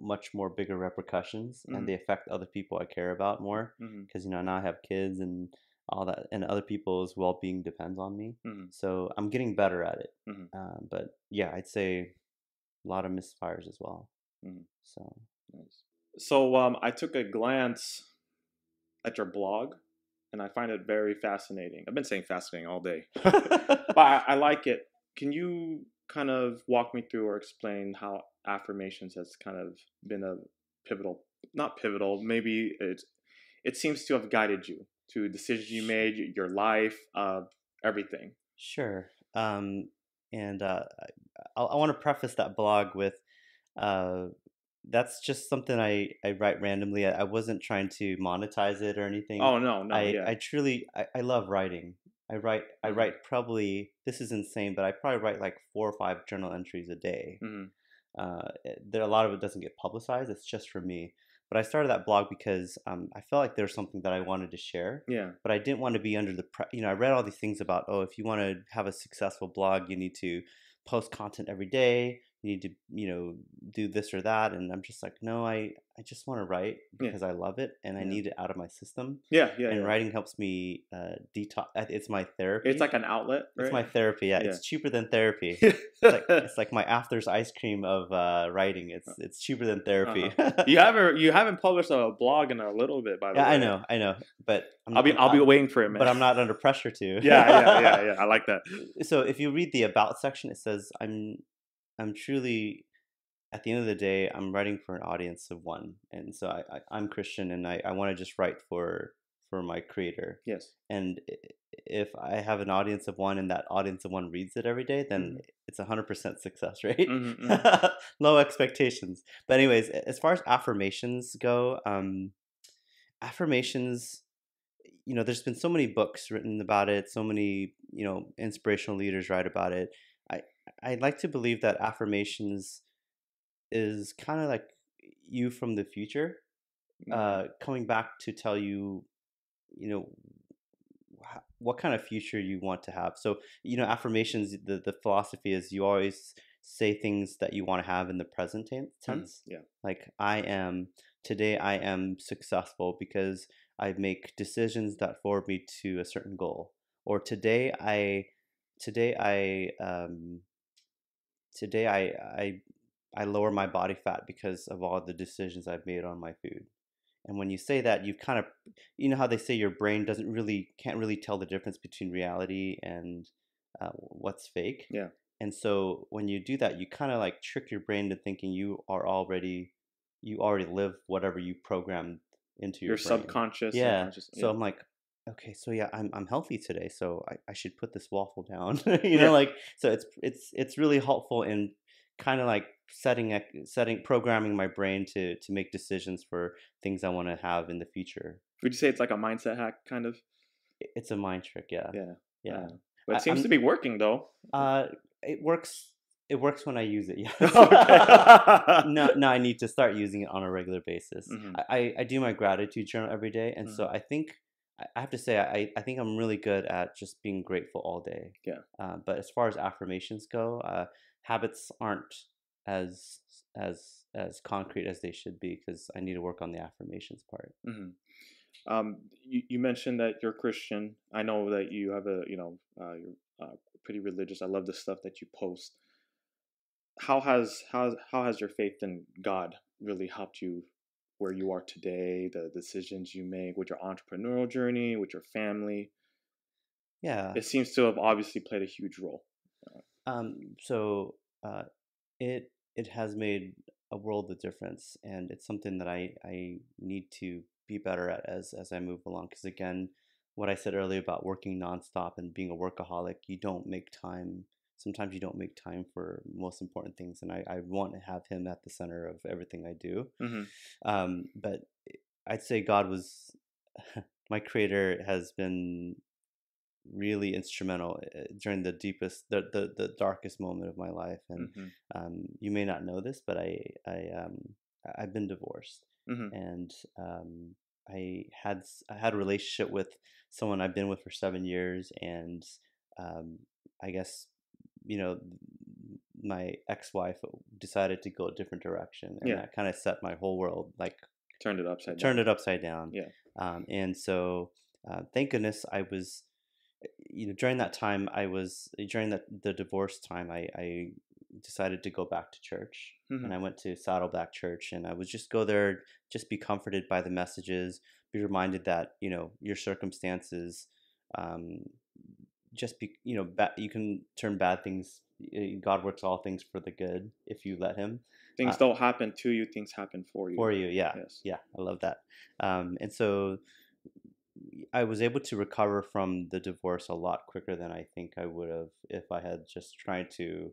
much more bigger repercussions, and Mm-hmm. they affect other people I care about more. Mm-hmm. Because now I have kids and all that, and other people's well-being depends on me. Mm-hmm. So I'm getting better at it. Mm-hmm. But yeah, I'd say a lot of misfires as well. Mm-hmm. So Nice. So I took a glance at your blog, and I find it very fascinating. I've been saying fascinating all day, but I like it. Can you kind of walk me through or explain how affirmations has kind of been a pivotal, not pivotal, maybe it seems to have guided you to decisions you made, your life, everything. Sure. And I want to preface that blog with uh, that's just something I write randomly. I wasn't trying to monetize it or anything. Oh no, no, yeah. I truly I love writing. I Mm-hmm. write probably, this is insane, but I probably write like 4 or 5 journal entries a day. Mm-hmm. There, a lot of it doesn't get publicized. It's just for me. But I started that blog because I felt like there was something that I wanted to share. Yeah. But I didn't want to be under the I read all these things about, oh, if you want to have a successful blog, you need to post content every day. You need to do this or that, and I'm just like, no, I just want to write Yeah. because I love it and I Yeah. need it out of my system. Yeah. And Yeah. writing helps me detox. It's my therapy. It's like an outlet, right? It's my therapy. Yeah, Yeah. it's cheaper than therapy. It's like my after's ice cream of writing. It's cheaper than therapy. You haven't published a blog in a little bit, by the Yeah, way. I know, but I'll be waiting for it, man. but I'm not under pressure to. Yeah. I like that. So if you read the about section, it says I'm truly, at the end of the day, I'm writing for an audience of one, and so I'm Christian, and I want to just write for my creator. Yes. And if I have an audience of one and that audience of one reads it every day, then it's 100% success rate. Mm-hmm. Low expectations. But anyways, as far as affirmations go, affirmations, there's been so many books written about it, so many, inspirational leaders write about it. I'd like to believe that affirmations is kind of like you from the future, coming back to tell you, what kind of future you want to have. So, affirmations, the philosophy is you always say things that you want to have in the present tense. Yeah. Like today I am successful because I make decisions that forward me to a certain goal. Or today I lower my body fat because of all the decisions I've made on my food. And when you say that, you kind of, how they say your brain can't really tell the difference between reality and what's fake. Yeah. And so when you do that, you kind of like trick your brain to thinking you already live whatever you programmed into your brain. Subconscious. Yeah. Subconscious, So I'm like, okay, so yeah, I'm healthy today, so I should put this waffle down. So it's really helpful in kind of like programming my brain to make decisions for things I want to have in the future. Would you say it's like a mindset hack, kind of? It's a mind trick, yeah. Yeah. But it seems to be working, though. It works. It works when I use it. Yes. Okay. No, I need to start using it on a regular basis. Mm-hmm. I do my gratitude journal every day, and so I think I have to say I think I'm really good at just being grateful all day. Yeah. But as far as affirmations go, habits aren't as concrete as they should be because I need to work on the affirmations part. Mm-hmm. You mentioned that you're Christian. I know that you have you're pretty religious. I love the stuff that you post. How has your faith in God really helped you where you are today? The decisions you make with your entrepreneurial journey, with your family. Yeah. It seems to have obviously played a huge role. So it has made a world of difference, and it's something that I need to be better at as I move along. Because again, what I said earlier about working nonstop and being a workaholic, sometimes you don't make time for most important things, and I want to have him at the center of everything I do. Mm-hmm. But I'd say God was my creator has been really instrumental during the deepest, the darkest moment of my life. And you may not know this, but I've been divorced, and I had a relationship with someone I've been with for 7 years, and I guess my ex-wife decided to go a different direction, and that kind of set my whole world, like turned it upside down. Yeah. And so thank goodness I was, during that time, during the divorce time, I decided to go back to church, and I went to Saddleback Church, and I would just go there, just be comforted by the messages, be reminded that, your circumstances, just be, you can turn bad things. God works all things for the good if you let him. Things don't happen to you, things happen for you. Yeah. Yes. Yeah, I love that. And so I was able to recover from the divorce a lot quicker than I think I would have if I had just tried to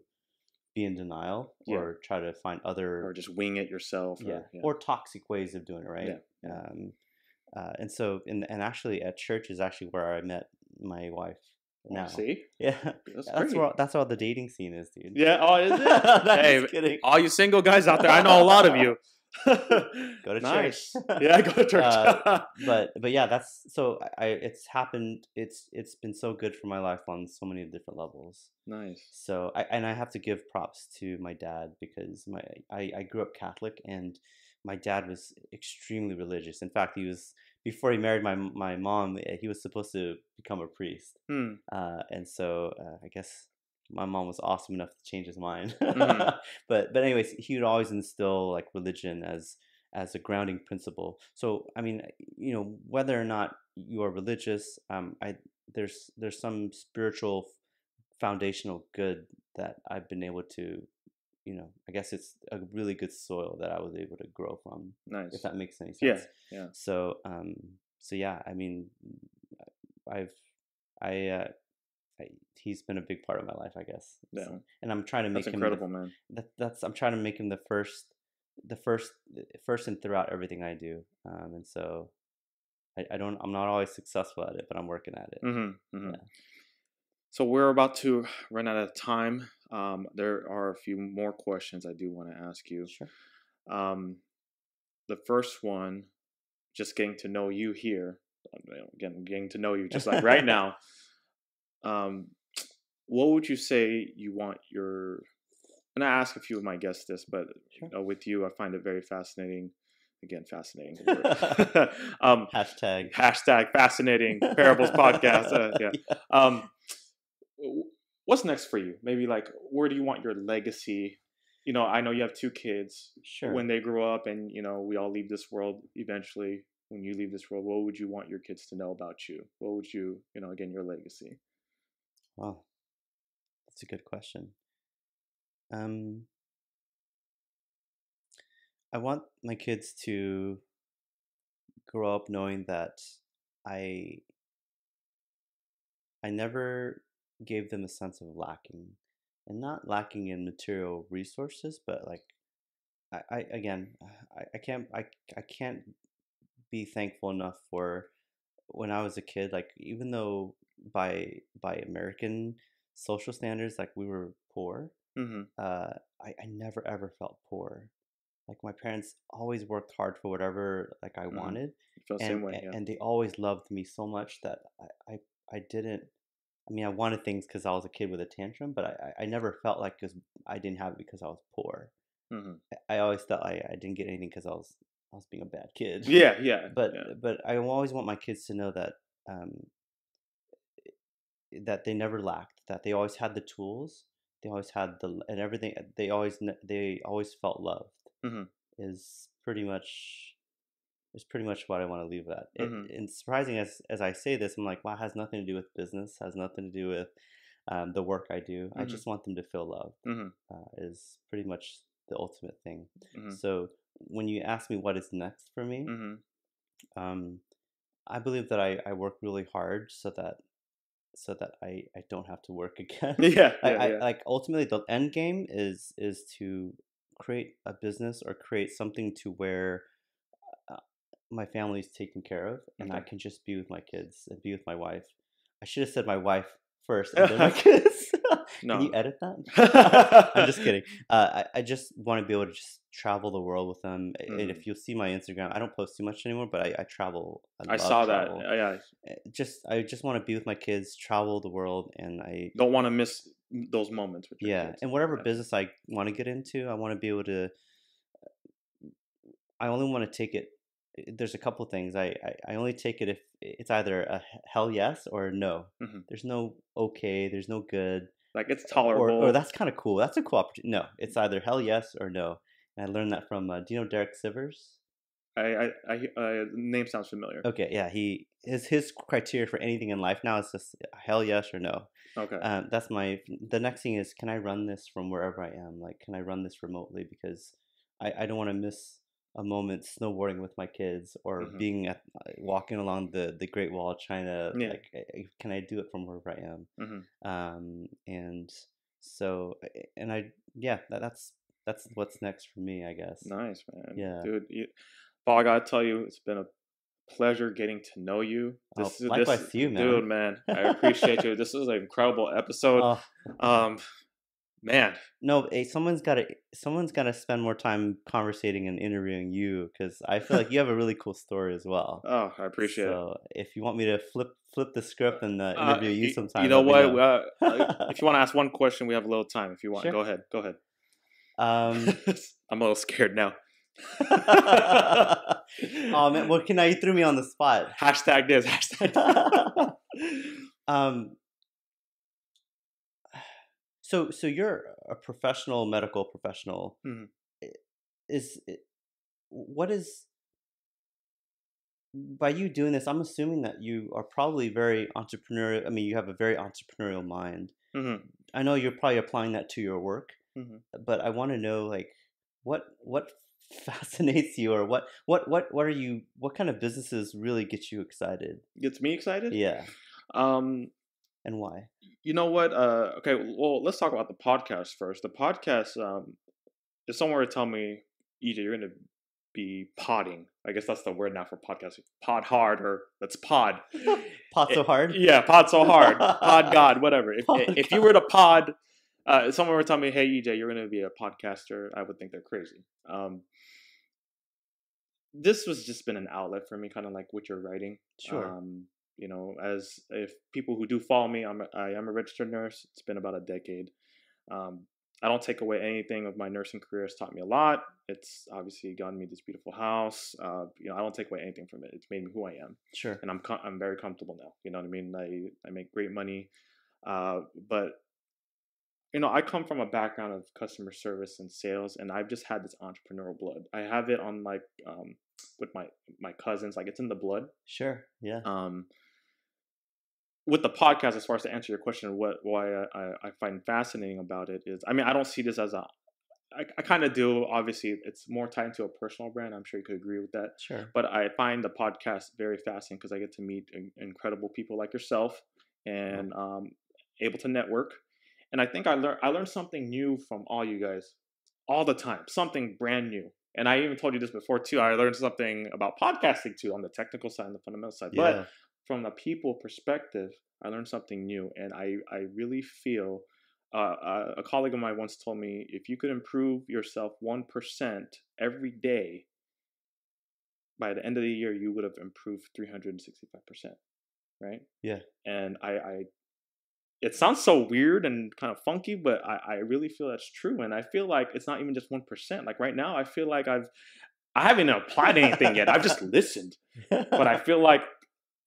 be in denial or try to find other, or just wing it yourself, or toxic ways of doing it, right? And so and actually at church is actually where I met my wife now. See? Yeah. That's all the dating scene is, dude. Yeah. Oh, is it? Hey, kidding. All you single guys out there, I know a lot of you. Go to church. Yeah, go to church. But yeah, that's so it's happened. It's been so good for my life on so many different levels. Nice. So I have to give props to my dad, because I grew up Catholic, and my dad was extremely religious. In fact, before he married my mom, he was supposed to become a priest. And so I guess my mom was awesome enough to change his mind. But anyways, he would always instill like religion as a grounding principle. So I mean, whether or not you are religious, there's some spiritual foundational good that I've been able to, I guess it's a really good soil that I was able to grow from. Nice. If that makes any sense. Yeah. So yeah, I mean, he's been a big part of my life, I guess. Yeah. So, and I'm trying to make him incredible, man. I'm trying to make him the first and throughout everything I do. And so I'm not always successful at it, but I'm working at it. Yeah. So we're about to run out of time. There are a few more questions I do want to ask you. Sure. The first one, just getting to know you here, again, getting to know you just like right now. What would you say you want and I ask a few of my guests this, but sure. With you, I find it very fascinating. Again, fascinating. Hashtag fascinating parables podcast. Yeah. What's next for you? Maybe like, where do you want your legacy? I know you have 2 kids. Sure. When they grow up and, we all leave this world eventually, when you leave this world, what would you want your kids to know about you? What would you, again, your legacy? Wow. That's a good question. I want my kids to grow up knowing that I never gave them a sense of lacking, and not lacking in material resources, but like I can't be thankful enough for when I was a kid. Like, even though by American social standards, like, we were poor, I never ever felt poor. Like, my parents always worked hard for whatever like I wanted, and they always loved me so much that I didn't. I mean, I wanted things because I was a kid with a tantrum, but I never felt like because I didn't have it because I was poor. I always felt I didn't get anything because I was being a bad kid. Yeah. But I always want my kids to know that that they never lacked, that they always had the tools, they always had and everything. They always felt loved. Is pretty much what I want to leave at. And surprising as I say this, I'm like, wow, it has nothing to do with business, has nothing to do with the work I do. I just want them to feel loved. Is pretty much the ultimate thing. So when you ask me what is next for me, I believe that I work really hard so that I don't have to work again. I like, ultimately the end game is to create a business or create something to where my family is taken care of, and I can just be with my kids and be with my wife. I should have said my wife first and then my kids. No. Can you edit that? I'm just kidding. I just want to be able to just travel the world with them. And if you'll see my Instagram, I don't post too much anymore, but I travel. I saw travel. That. Yeah. I just want to be with my kids, travel the world, and I don't want to miss those moments with your Yeah, kids. and whatever Yeah. business I want to get into, I want to be able to. I only want to take it. There's a couple things. I only take it if it's either a hell yes or a no. Hmm. There's no okay. There's no good. Like it's Or tolerable. that's kind of cool. That's a cool opportunity. No, it's either hell yes or no. And I learned that from. Do you know Derek Sivers? Name sounds familiar. Okay, yeah. His criteria for anything in life now is just hell yes or no. Okay. That's my. The next thing is, can I run this from wherever I am? Like, can I run this remotely? Because I don't want to miss a moment snowboarding with my kids or Hmm. being walking along the Great Wall of China. Yeah. Like, can I do it from wherever I am? Hmm. And so, and I, yeah, that's what's next for me, I guess. Nice, man. Yeah. Dude, Paul, I gotta tell you, it's been a pleasure getting to know you. Likewise to you, man. Dude, man, I appreciate you. This is an incredible episode. Man. No, someone's gotta spend more time conversating and interviewing you, because I feel like you have a really cool story as well. Oh, I appreciate it. So if you want me to flip the script and interview you sometime, you know what? If you want to ask one question, we have a little time. If you want, Sure. Go ahead. Go ahead. I'm a little scared now. Oh man, well, now you threw me on the spot. Hashtag this. Hashtag that. So you're a medical professional. Mm-hmm. What is, by you doing this, I'm assuming that you are probably very entrepreneurial. I mean, you have a very entrepreneurial mind. Mm-hmm. I know you're probably applying that to your work, Mm-hmm. but I want to know, like, what fascinates you, or what are you, what kind of businesses really get you excited? Gets me excited? Yeah. And why? You know what? Okay, well, let's talk about the podcast first. The podcast, if someone were to tell me, Ejay, you're going to be podding. I guess that's the word now for podcasting. Pod hard, or let's pod. Pod so hard? Yeah, pod so hard. Pod God, whatever. If you were to pod, someone were to tell me, hey, Ejay, you're going to be a podcaster, I would think they're crazy. This was just been an outlet for me, kind of like what you're writing. Sure. You know, as if people who do follow me, I am a registered nurse. It's been about a decade. I don't take away anything of my nursing career. It's taught me a lot. It's obviously gotten me this beautiful house. You know, I don't take away anything from it. It's made me who I am. Sure. And I'm very comfortable now. You know what I mean? I make great money. But you know, I come from a background of customer service and sales, and I've just had this entrepreneurial blood. I have it on like with my cousins, like it's in the blood. Sure. Yeah. With the podcast, as far as to answer your question, why I find fascinating about it is, I mean, I don't see this as I kind of do. Obviously, it's more tied into a personal brand. I'm sure you could agree with that. Sure. But I find the podcast very fascinating because I get to meet incredible people like yourself and able to network. And I think I learned something new from all you guys all the time, something brand new. And I even told you this before too. I learned something about podcasting too, on the technical side and the fundamental side. Yeah. But from the people perspective, I learned something new. And I really feel, a colleague of mine once told me, if you could improve yourself 1% every day, by the end of the year, you would have improved 365%. Right? Yeah. And it sounds so weird and kind of funky, but I really feel that's true. And I feel like it's not even just 1%. Like right now, I feel like I haven't applied anything yet. I've just listened. But I feel like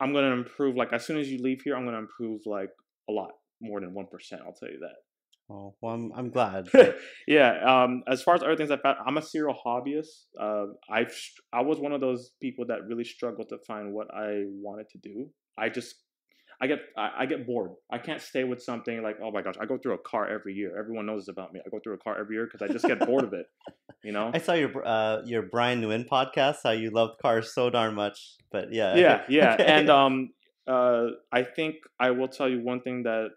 I'm going to improve. Like as soon as you leave here, I'm going to improve like a lot more than 1%. I'll tell you that. Oh, well, I'm glad. Yeah. As far as other things I'm a serial hobbyist. I was one of those people that really struggled to find what I wanted to do. I get bored. I can't stay with something like, oh my gosh, I go through a car every year. Everyone knows this about me. I go through a car every year because I just get bored of it. You know. I saw your Brian Nguyen podcast. How you loved cars so darn much, but yeah. Yeah. Okay. And I think I will tell you one thing that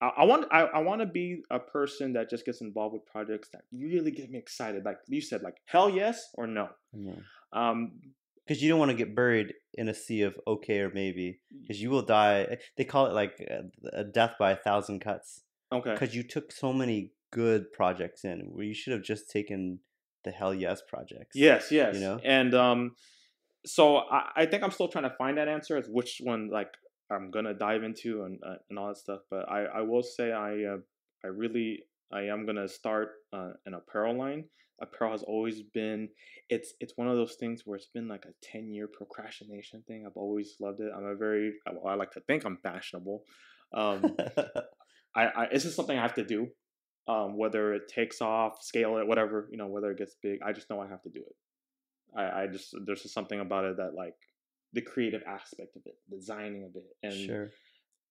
I want to be a person that just gets involved with projects that really get me excited. Like you said, like hell yes or no. Because you don't want to get buried in a sea of okay or maybe, because you will die. They call it like a death by 1,000 cuts. Okay. Because you took so many good projects in where you should have just taken the hell yes projects. Yes. You know. And so I think I'm still trying to find that answer as which one like I'm gonna dive into and all that stuff. But I will say I I am gonna start an apparel line. Apparel has always been it's one of those things where it's been like a 10-year procrastination thing. I've always loved it. I like to think I'm fashionable. Um, it's just something I have to do. Whether it takes off, scale it, whatever, whether it gets big, I just know I have to do it. I just there's just something about it that like the creative aspect of it, designing of it, and Sure.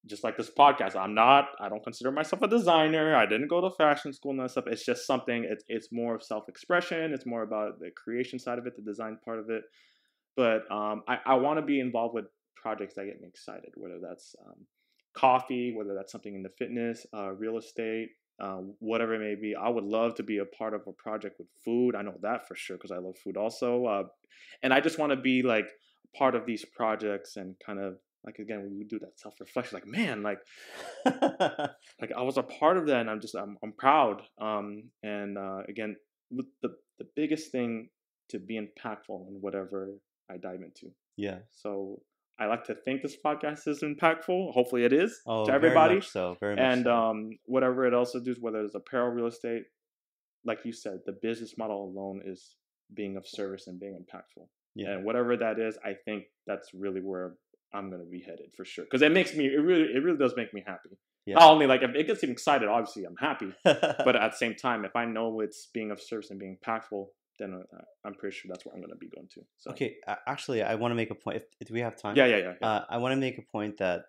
just like this podcast, I don't consider myself a designer. I didn't go to fashion school and that stuff. It's just something. It's more of self-expression. It's more about the creation side of it, the design part of it. But I want to be involved with projects that get me excited, whether that's coffee, whether that's something in the fitness, real estate, whatever it may be. I would love to be a part of a project with food. I know that for sure because I love food also. And I just want to be like part of these projects and kind of like, again, we do that self-reflection, like, man, like I was a part of that, and I'm proud. And again, the biggest thing to be impactful in whatever I dive into. Yeah. So I like to think this podcast is impactful. Hopefully it is Oh, to very everybody. much so. Very much And so. whatever it also does, whether it's apparel, real estate, like you said, the business model alone is being of service and being impactful. Yeah. And whatever that is, I think that's really where I'm gonna be headed for sure. Because it really does make me happy. Yeah. Not only like if it gets me excited, obviously I'm happy, but at the same time, if I know it's being of service and being impactful, then I'm pretty sure that's where I'm gonna be going to. So. Okay, actually, I want to make a point. If we have time, Yeah. I want to make a point that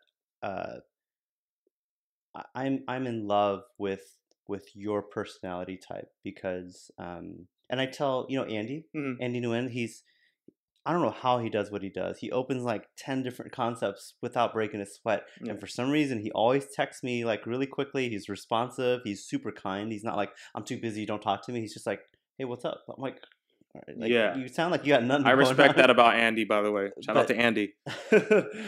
I'm in love with your personality type because and I tell Andy Mm-hmm. Andy Nguyen, I don't know how he does what he does. He opens like 10 different concepts without breaking a sweat. Yeah. And for some reason, he always texts me like really quickly. He's responsive. He's super kind. He's not like, I'm too busy, don't talk to me. He's just like, hey, what's up? I'm like, all right, like Yeah. you sound like you got nothing I going respect on. that about Andy, by the way. Shout out to Andy.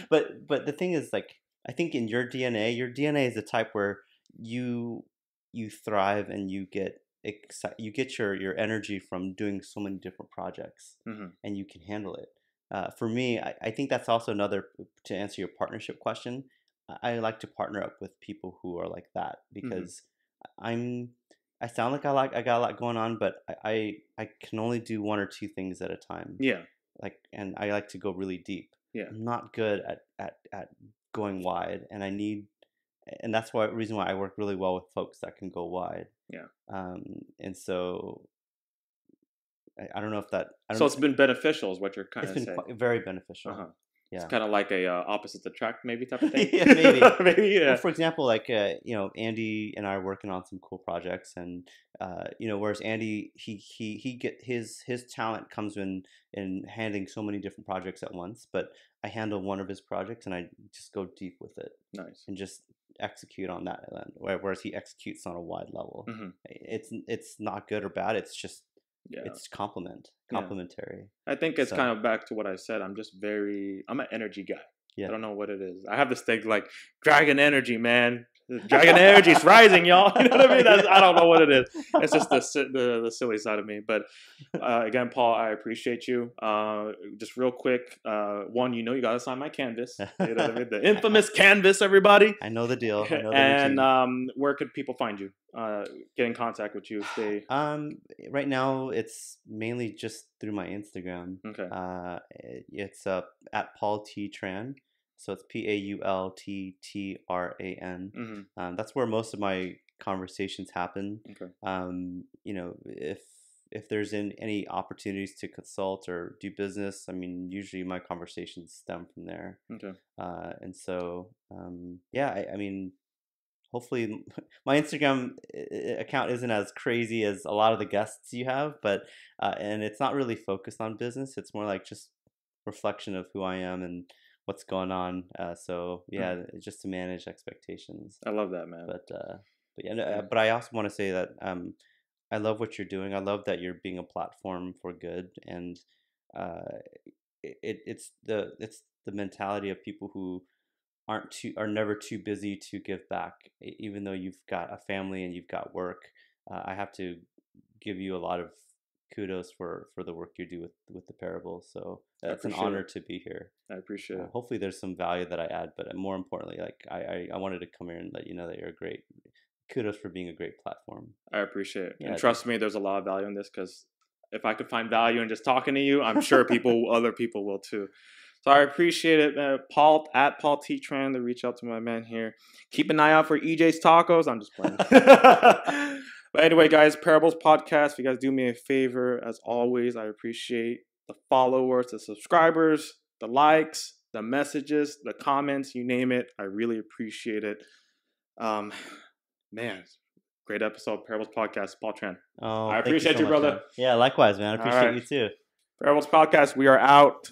but the thing is, like, I think in your DNA is the type where you thrive and you get you get your energy from doing so many different projects, Mm-hmm. and you can handle it. For me, I think that's also another, to answer your partnership question. I like to partner up with people who are like that because I sound like I got a lot going on, but I can only do one or two things at a time. Yeah. Like, and I like to go really deep. Yeah. I'm not good at going wide, and and that's why reason why I work really well with folks that can go wide. Yeah. And so I don't know if that. So it's been beneficial, is what you're kind It's of been saying. very beneficial. Uh-huh. Yeah. It's kind of like a opposites attract maybe type of thing. Yeah, maybe. Maybe, yeah. Well, for example, like Andy and I are working on some cool projects, and whereas Andy he get his talent comes in handling so many different projects at once, but I handle one of his projects and I just go deep with it. Nice. And just execute on that, whereas he executes on a wide level. Mm-hmm. It's not good or bad. It's just Yeah. it's complementary. I think it's So- kind of back to what I said. I'm an energy guy. Yeah. I don't know what it is. I have this thing like dragon energy, man. Dragon energy is rising, y'all. You know what I mean? I don't know what it is. It's just the silly side of me. But again, Paul, I appreciate you. Just real quick, one, you got to sign my canvas. You know what I mean? The infamous canvas, everybody. I know the deal. I know the And routine. where could people find you? Get in contact with you if they. Right now it's mainly just through my Instagram. Okay. It's at Paul T Tran. So it's PaulTTran. Mm-hmm. That's where most of my conversations happen. Okay. If there's any opportunities to consult or do business, I mean, usually my conversations stem from there. Okay. And so, I mean, hopefully my Instagram account isn't as crazy as a lot of the guests you have, but and it's not really focused on business. It's more like just reflection of who I am and what's going on. Just to manage expectations. I love that, man. But I also want to say that I love what you're doing. I love that you're being a platform for good, and it's the mentality of people who are never too busy to give back, even though you've got a family and you've got work. I have to give you a lot of kudos for the work you do with the parables. So it's an honor to be here. I appreciate it. Hopefully there's some value that I add, but more importantly, like I wanted to come here and let you know that you're a great kudos for being a great platform. I appreciate it. Yeah, And trust me, there's a lot of value in this because if I could find value in just talking to you, I'm sure other people will too. So I appreciate it, man. Paul T Tran to reach out to my man here. Keep an eye out for Ejay's tacos. I'm just playing. But anyway, guys, Parables Podcast. If you guys do me a favor, as always, I appreciate the followers, the subscribers, the likes, the messages, the comments, you name it. I really appreciate it. Man, great episode, Parables Podcast, Paul Tran. Oh, I appreciate you, so much, brother. Man. Yeah, likewise, man. I appreciate you too. Parables Podcast, we are out.